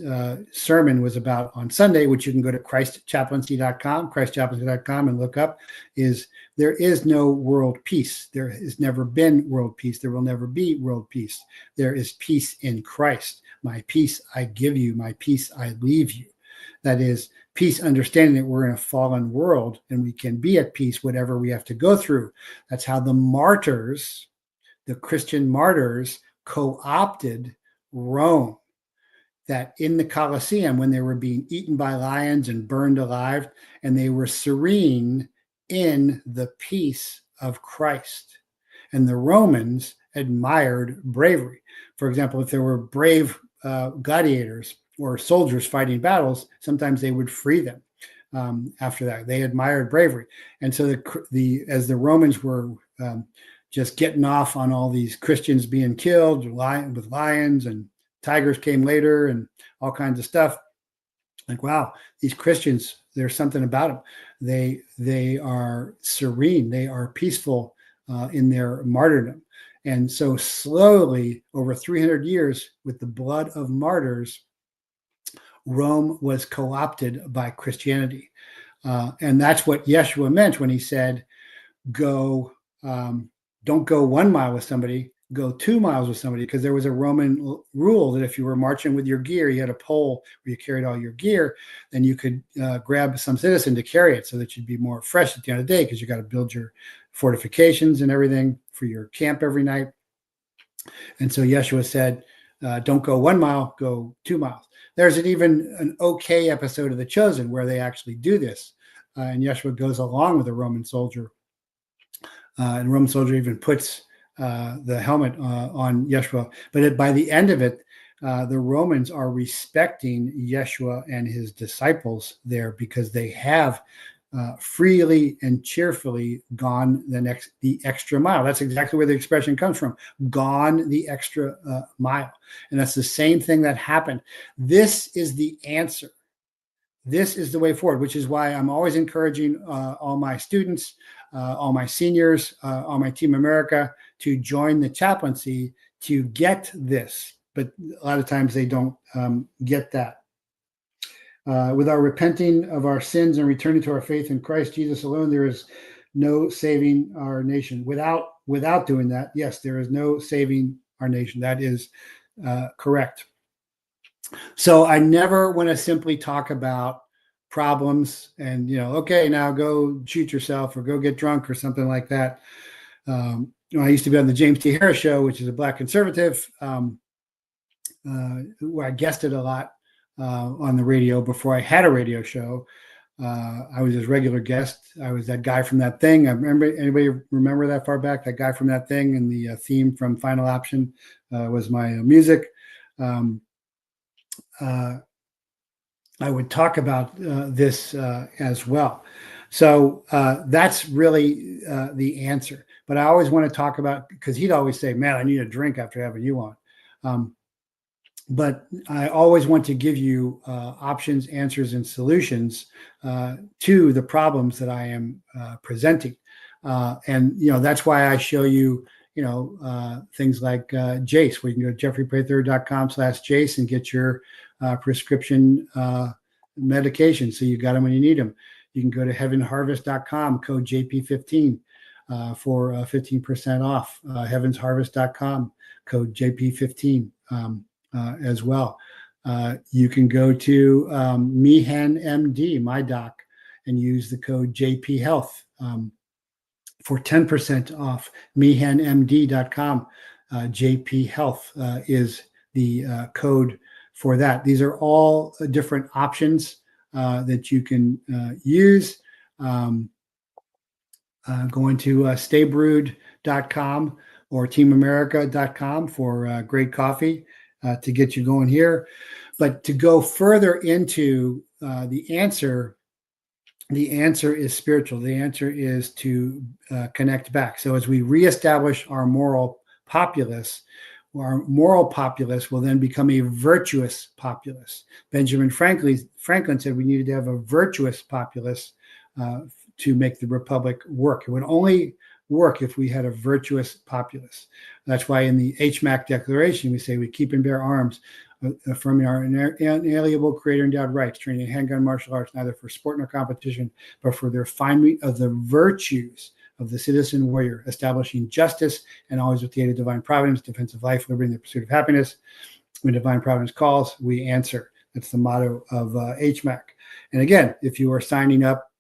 sermon was about on Sunday, which you can go to christchaplaincy.com and look up, is there is no world peace. There has never been world peace. There will never be world peace. There is peace in Christ. My peace I give you, my peace I leave you. That is peace, understanding that we're in a fallen world and we can be at peace whatever we have to go through. That's how the martyrs, the Christian martyrs, co-opted Rome. That in the Colosseum, when they were being eaten by lions and burned alive, and they were serene in the peace of Christ. And the Romans admired bravery. For example, if there were brave gladiators or soldiers fighting battles, sometimes they would free them after that. They admired bravery. And so as the Romans were just getting off on all these Christians being killed with lions, and tigers came later and all kinds of stuff. Like, wow, these Christians, there's something about them. They are serene. They are peaceful in their martyrdom. And so slowly, over 300 years, with the blood of martyrs, Rome was co-opted by Christianity. And that's what Yeshua meant when he said, don't go 1 mile with somebody, go 2 miles with somebody, because there was a Roman rule that if you were marching with your gear, you had a pole where you carried all your gear, then you could grab some citizen to carry it so that you'd be more fresh at the end of the day, because you got to build your fortifications and everything for your camp every night. And so Yeshua said, Don't go 1 mile, go 2 miles. There's even an okay episode of The Chosen where they actually do this. And Yeshua goes along with a Roman soldier. And the Roman soldier even puts the helmet on Yeshua. But by the end of it, the Romans are respecting Yeshua and his disciples there because they have freely and cheerfully gone the extra mile. That's exactly where the expression comes from. Gone the extra mile. And that's the same thing that happened. This is the answer. This is the way forward, which is why I'm always encouraging all my students, all my seniors, all my Team America to join the chaplaincy to get this. But a lot of times they don't get that. With our repenting of our sins and returning to our faith in Christ Jesus alone, there is no saving our nation. Without doing that, yes, there is no saving our nation. That is correct. So I never want to simply talk about problems and, okay, now go shoot yourself or go get drunk or something like that. I used to be on the James T. Harris show, which is a Black conservative, who I guested a lot on the radio before I had a radio show. I was his regular guest. I was that guy from That Thing. Anybody remember that far back? That guy from That Thing, and the theme from Final Option was my music. I would talk about this as well. So that's really the answer. But I always want to talk about, because he'd always say, man, I need a drink after having you on. But I always want to give you options, answers, and solutions to the problems that I am presenting. And, that's why I show you, things like Jace, where you can go to jeffreypaythird.com/Jace and get your prescription medication. So you got them when you need them. You can go to heavenharvest.com, code JP15 for 15% off. Heavensharvest.com, code JP15 as well. You can go to MeHanMD, my doc, and use the code JP Health for 10% off. MeHanMD.com. JP Health is the code for that. These are all different options that you can use. Going to staybrewed.com or teamamerica.com for great coffee to get you going here. But to go further into the answer is spiritual. The answer is to connect back. So as we reestablish our moral populace will then become a virtuous populace. Benjamin Franklin said we needed to have a virtuous populace to make the republic work. It would only work if we had a virtuous populace. That's why in the HMAC Declaration, we say we keep and bear arms, affirming our inalienable creator-endowed rights, training in handgun martial arts, neither for sport nor competition, but for the refinement of the virtues of the citizen warrior, establishing justice and always with the aid of divine providence, defense of life, liberty, and the pursuit of happiness. When divine providence calls, we answer. That's the motto of HMAC. And again, if you are signing up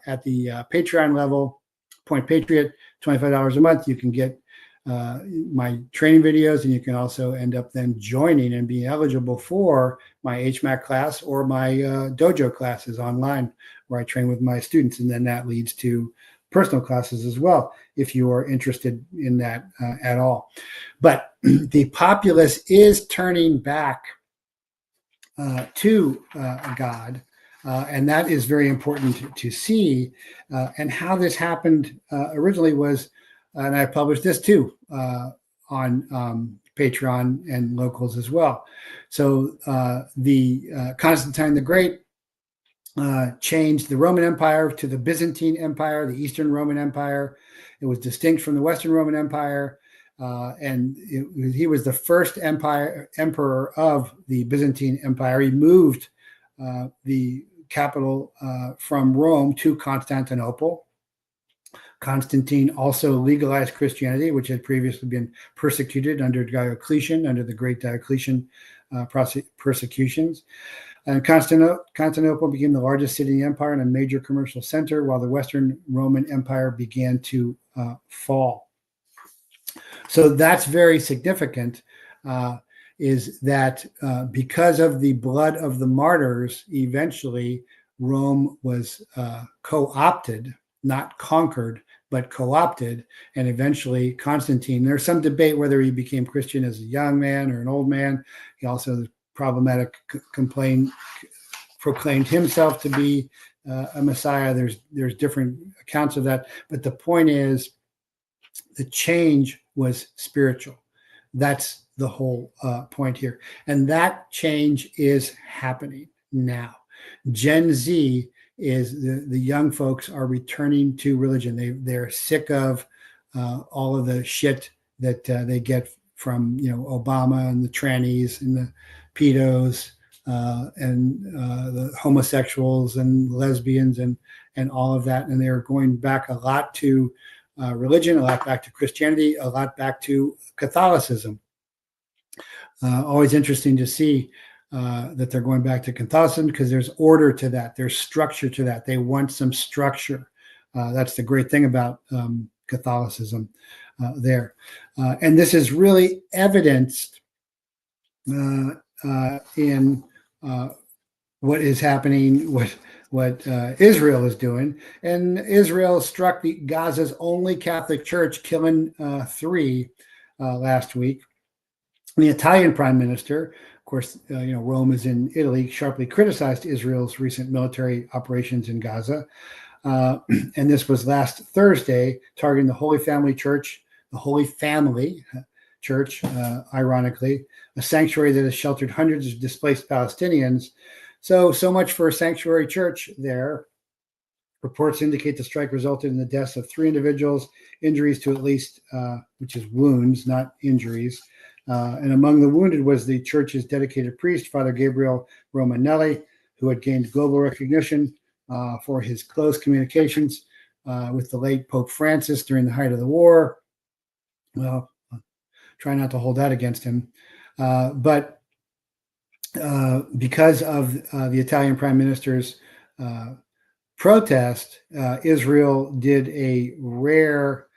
at the Patreon level, Point Patriot, $25 a month, you can get my training videos, and you can also end up then joining and being eligible for my HMAC class or my dojo classes online, where I train with my students. And then that leads to personal classes as well, if you are interested in that at all. But the populace is turning back to God. And that is very important to see. And how this happened originally was, and I published this too on Patreon and locals as well. So the Constantine the Great changed the Roman Empire to the Byzantine Empire, the Eastern Roman Empire. It was distinct from the Western Roman Empire. And he was the first emperor of the Byzantine Empire. He moved the capital from Rome to Constantinople. Constantine also legalized Christianity, which had previously been persecuted under Diocletian, under the great Diocletian persecutions. And Constantinople became the largest city in the empire and a major commercial center, while the Western Roman Empire began to fall. So that's very significant. is that because of the blood of the martyrs, eventually Rome was co-opted, not conquered, but co-opted, and eventually Constantine. There's some debate whether he became Christian as a young man or an old man. He also proclaimed himself to be a Messiah. There's different accounts of that, but the point is, the change was spiritual. That's the whole point here, and that change is happening now. Gen Z is the young folks are returning to religion. They're sick of all of the shit that they get from Obama and the trannies and the pedos and the homosexuals and lesbians and all of that. And they're going back a lot to religion, a lot back to Christianity, a lot back to Catholicism. Always interesting to see that they're going back to Catholicism because there's order to that. There's structure to that. They want some structure. That's the great thing about Catholicism there. And this is really evidenced in what is happening, what Israel is doing. And Israel struck Gaza's only Catholic church, killing 3 last week. The Italian prime minister, of course, Rome is in Italy, sharply criticized Israel's recent military operations in Gaza. And this was last Thursday, targeting the Holy Family Church, ironically, a sanctuary that has sheltered hundreds of displaced Palestinians. So much for a sanctuary church there. Reports indicate the strike resulted in the deaths of 3 individuals, injuries to at least, which is wounds, not injuries. And among the wounded was the church's dedicated priest, Father Gabriel Romanelli, who had gained global recognition for his close communications with the late Pope Francis during the height of the war. Well, try not to hold that against him. But because of the Italian prime minister's protest, Israel did a rare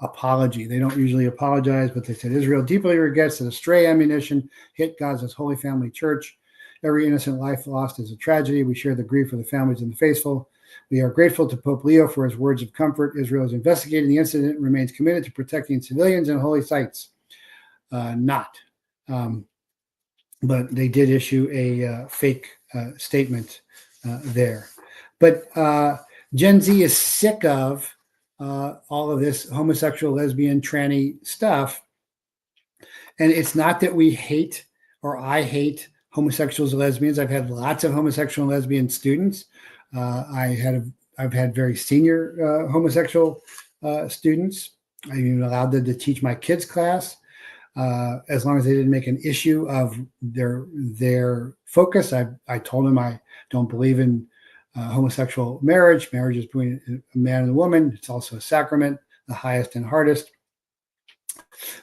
apology. They don't usually apologize, but they said Israel deeply regrets that a stray ammunition hit Gaza's Holy Family Church. Every innocent life lost is a tragedy. We share the grief of the families and the faithful. We are grateful to Pope Leo for his words of comfort. Israel is investigating the incident and remains committed to protecting civilians and holy sites. But they did issue a fake statement there. But Gen Z is sick of all of this homosexual, lesbian, tranny stuff. And it's not that we hate or I hate homosexuals or lesbians. I've had lots of homosexual and lesbian students. I've had very senior homosexual students. I even allowed them to teach my kids' class, as long as they didn't make an issue of their focus. I told them I don't believe in homosexual marriage. Marriage is between a man and a woman. It's also a sacrament, the highest and hardest.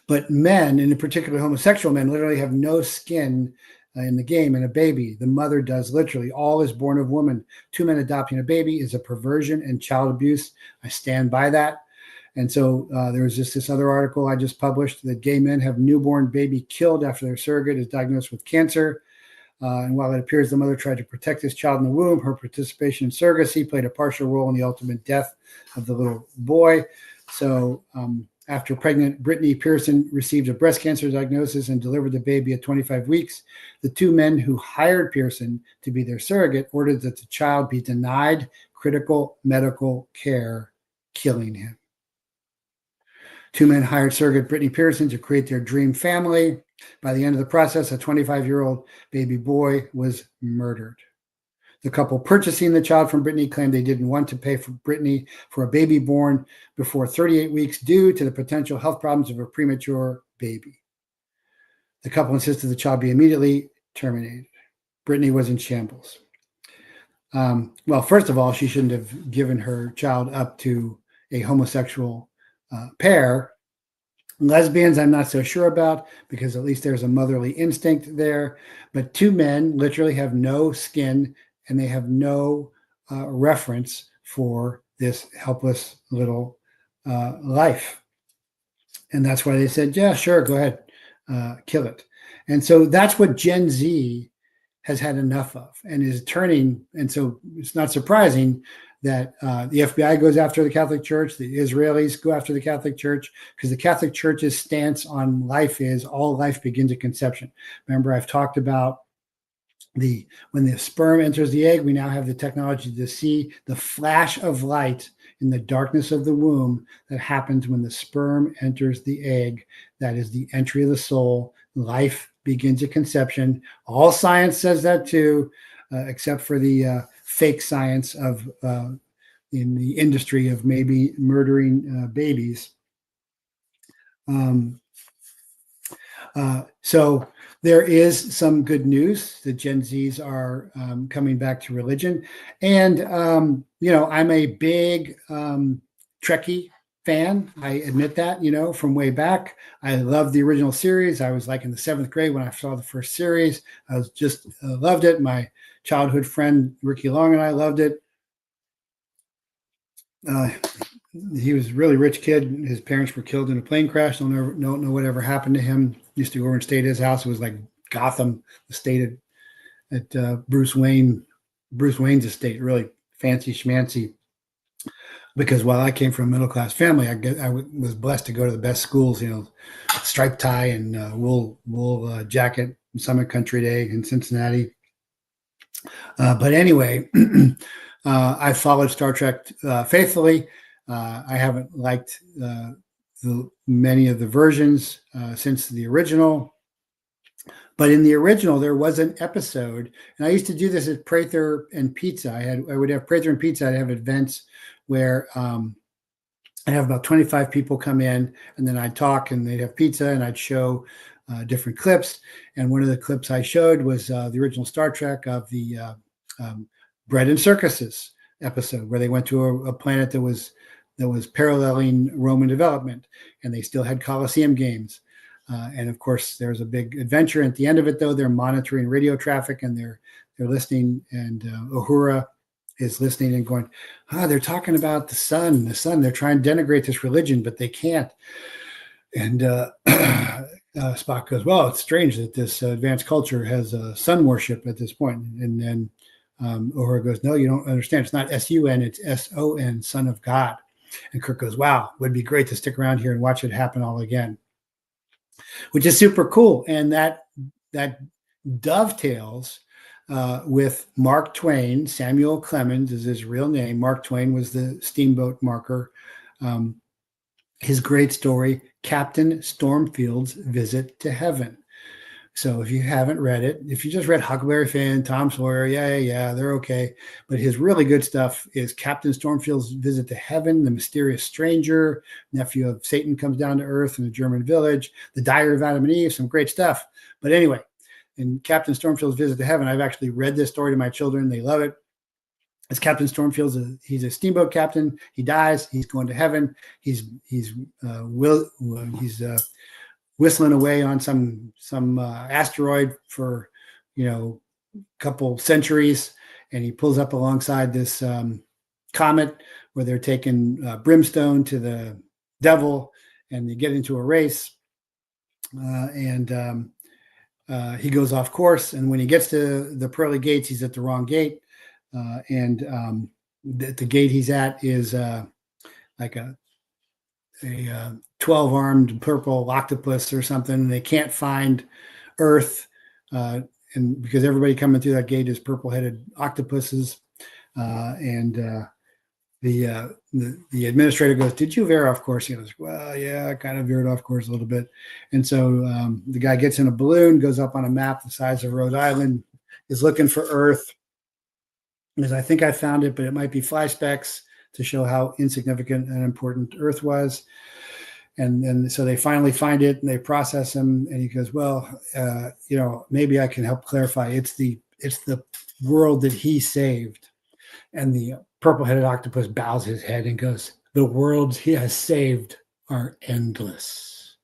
But men, and in particular homosexual men, literally have no skin in the game. And a baby, the mother does literally. All is born of woman. 2 men adopting a baby is a perversion and child abuse. I stand by that. And so there was just this other article I just published that gay men have newborn baby killed after their surrogate is diagnosed with cancer. And while it appears the mother tried to protect this child in the womb, her participation in surrogacy played a partial role in the ultimate death of the little boy. So after pregnant Brittany Pearson received a breast cancer diagnosis and delivered the baby at 25 weeks, the 2 men who hired Pearson to be their surrogate ordered that the child be denied critical medical care, killing him. 2 men hired surrogate Brittany Pearson to create their dream family. By the end of the process, a 25-year-old baby boy was murdered. The couple purchasing the child from Brittany claimed they didn't want to pay for Brittany for a baby born before 38 weeks due to the potential health problems of a premature baby. The couple insisted the child be immediately terminated. Brittany was in shambles. Well, first of all, she shouldn't have given her child up to a homosexual pair. Lesbians, I'm not so sure about, because at least there's a motherly instinct there. But 2 men literally have no skin, and they have no reference for this helpless little life. And that's why they said, yeah, sure, go ahead, kill it. And so that's what Gen Z has had enough of and is turning. And so it's not surprising that the FBI goes after the Catholic Church, the Israelis go after the Catholic Church, because the Catholic Church's stance on life is all life begins at conception. Remember, I've talked about when the sperm enters the egg, we now have the technology to see the flash of light in the darkness of the womb that happens when the sperm enters the egg. That is the entry of the soul. Life begins at conception. All science says that too, except for the fake science of in the industry of maybe murdering babies. So there is some good news. The Gen Zs are coming back to religion. And, I'm a big Trekkie fan. I admit that, from way back. I loved the original series. I was like in the 7th grade when I saw the first series. I was just loved it. My childhood friend, Ricky Long, and I loved it. He was a really rich kid. His parents were killed in a plane crash. Don't know whatever happened to him. Used to go over and stay at his house. It was like Gotham, the state at Bruce Wayne's estate, really fancy schmancy. Because while I came from a middle-class family, I was blessed to go to the best schools, striped tie and wool jacket, Summit Country Day in Cincinnati. But anyway, I followed Star Trek faithfully. I haven't liked many of the versions since the original. But in the original, there was an episode, and I used to do this at Prather and Pizza. I would have Prather and Pizza. I'd have events where I'd have about 25 people come in, and then I'd talk, and they'd have pizza, and I'd show different clips. And one of the clips I showed was the original Star Trek of the Bread and Circuses episode, where they went to a planet that was paralleling Roman development, and they still had Colosseum games. And of course, there's a big adventure. At the end of it, though, they're monitoring radio traffic, and they're listening. And Uhura is listening and going, they're talking about the sun. They're trying to denigrate this religion, but they can't. And Spock goes, well, it's strange that this advanced culture has sun worship at this point. And then Uhura goes, no, you don't understand. It's not S-U-N, it's S-O-N, Son of God. And Kirk goes, wow, would be great to stick around here and watch it happen all again, which is super cool. And that dovetails with Mark Twain. Samuel Clemens is his real name. Mark Twain was the steamboat marker. His great story, Captain Stormfield's Visit to Heaven. So if you haven't read it, if you just read Huckleberry Finn, Tom Sawyer, yeah, they're okay. But his really good stuff is Captain Stormfield's Visit to Heaven, The Mysterious Stranger, Nephew of Satan Comes Down to Earth in a German Village, The Diary of Adam and Eve, some great stuff. But anyway, in Captain Stormfield's Visit to Heaven, I've actually read this story to my children. They love it. It's Captain Stormfield's. He's a steamboat captain. He dies. He's going to heaven. He's whistling away on some asteroid for a couple centuries, and he pulls up alongside this comet where they're taking brimstone to the devil, and they get into a race, and he goes off course. And when he gets to the pearly gates, he's at the wrong gate, and the gate he's at is like a 12-armed purple octopus or something. They can't find Earth, and because everybody coming through that gate is purple-headed octopuses. And the administrator goes, "Did you veer off course?" He goes, "Well, yeah, I kind of veered off course a little bit." And so the guy gets in a balloon, goes up on a map the size of Rhode Island, is looking for Earth. Because I think I found it, but it might be fly specks to show how insignificant and important Earth was. And then so they finally find it, and they process him, and he goes, well, maybe I can help clarify. It's the world that he saved. And the purple-headed octopus bows his head and goes, the worlds he has saved are endless.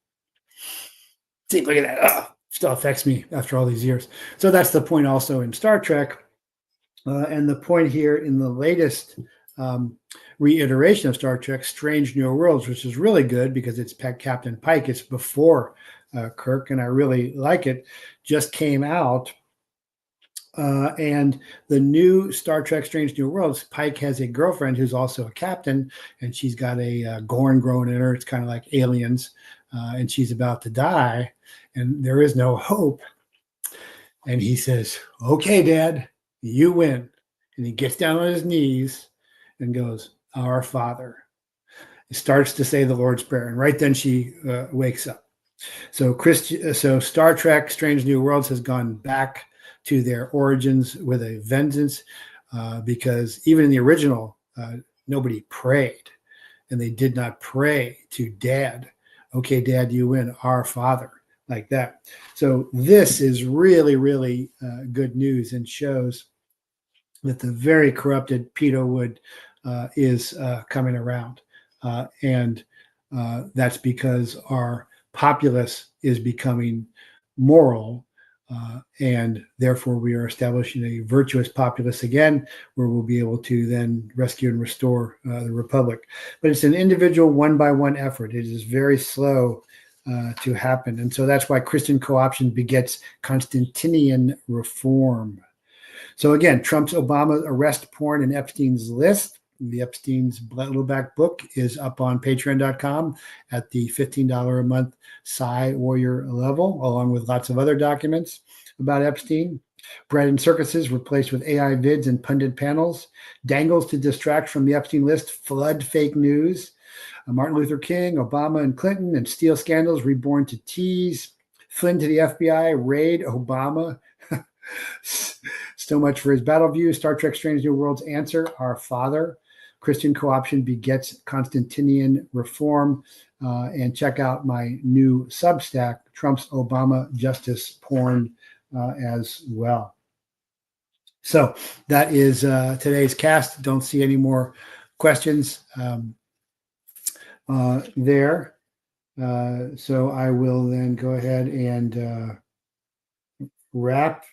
See, look at that. Still affects me after all these years. So that's the point also in Star Trek. And the point here in the latest reiteration of Star Trek, Strange New Worlds, which is really good because it's Captain Pike. It's before Kirk, and I really like it. Just came out. And the new Star Trek Strange New Worlds, Pike has a girlfriend who's also a captain, and she's got a Gorn growing in her. It's kind of like Aliens, and she's about to die, and there is no hope. And he says, "Okay, Dad, you win." And he gets down on his knees and goes, "Our Father." He starts to say the Lord's Prayer, and right then she wakes up. So Star Trek Strange New Worlds has gone back to their origins with a vengeance, because even in the original, nobody prayed, and they did not pray to Dad. "Okay, Dad, you win, our Father," like that. So this is really, really good news, and shows that the very corrupted Peter Wood is coming around. And that's because our populace is becoming moral, and therefore we are establishing a virtuous populace again, where we'll be able to then rescue and restore the Republic. But it's an individual one-by-one effort. It is very slow to happen. And so that's why Christian co-option begets Constantinian reform. So again, Trump's Obama arrest porn and Epstein's list. The Epstein'S Littleback book is up on patreon.com at the $15 a month Psy Warrior level, along with lots of other documents about Epstein. Bread and circuses replaced with AI vids and pundit panels. Dangles to distract from the Epstein list, flood fake news. Martin Luther King, Obama and Clinton, and STEELE scandals reborn to tease. Flynn to the FBI, raid Obama. So much for his battle view. Star Trek Strange New Worlds answer, our Father. Christian co-option begets Constantinian reform. And check out my new Substack, Trump's Obama Justice Porn, as well. So that is today's cast. Don't see any more questions there. So I will then go ahead and wrap.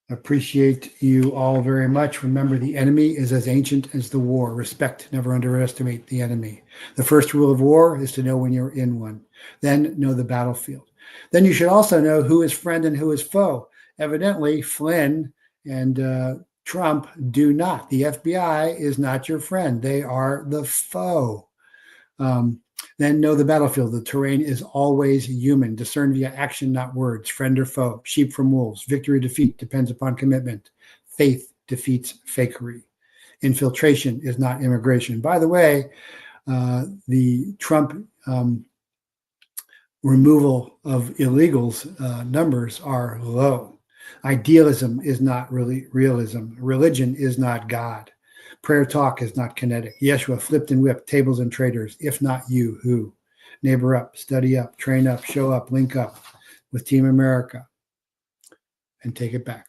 Appreciate you all very much. Remember, the enemy is as ancient as the war. Respect, never underestimate the enemy. The first rule of war is to know when you're in one. Then know the battlefield. Then you should also know who is friend and who is foe. Evidently, Flynn and Trump do not. The FBI is not your friend. They are the foe. Then know the battlefield. The terrain is always human. Discern via action, not words. Friend or foe. Sheep from wolves. Victory or defeat depends upon commitment. Faith defeats fakery. Infiltration is not immigration. By the way, the Trump removal of illegals numbers are low. Idealism is not really realism. Religion is not God. Prayer talk is not kinetic. Yeshua flipped and whipped tables and traitors. If not you, who? Neighbor up, study up, train up, show up, link up with Team America, and take it back.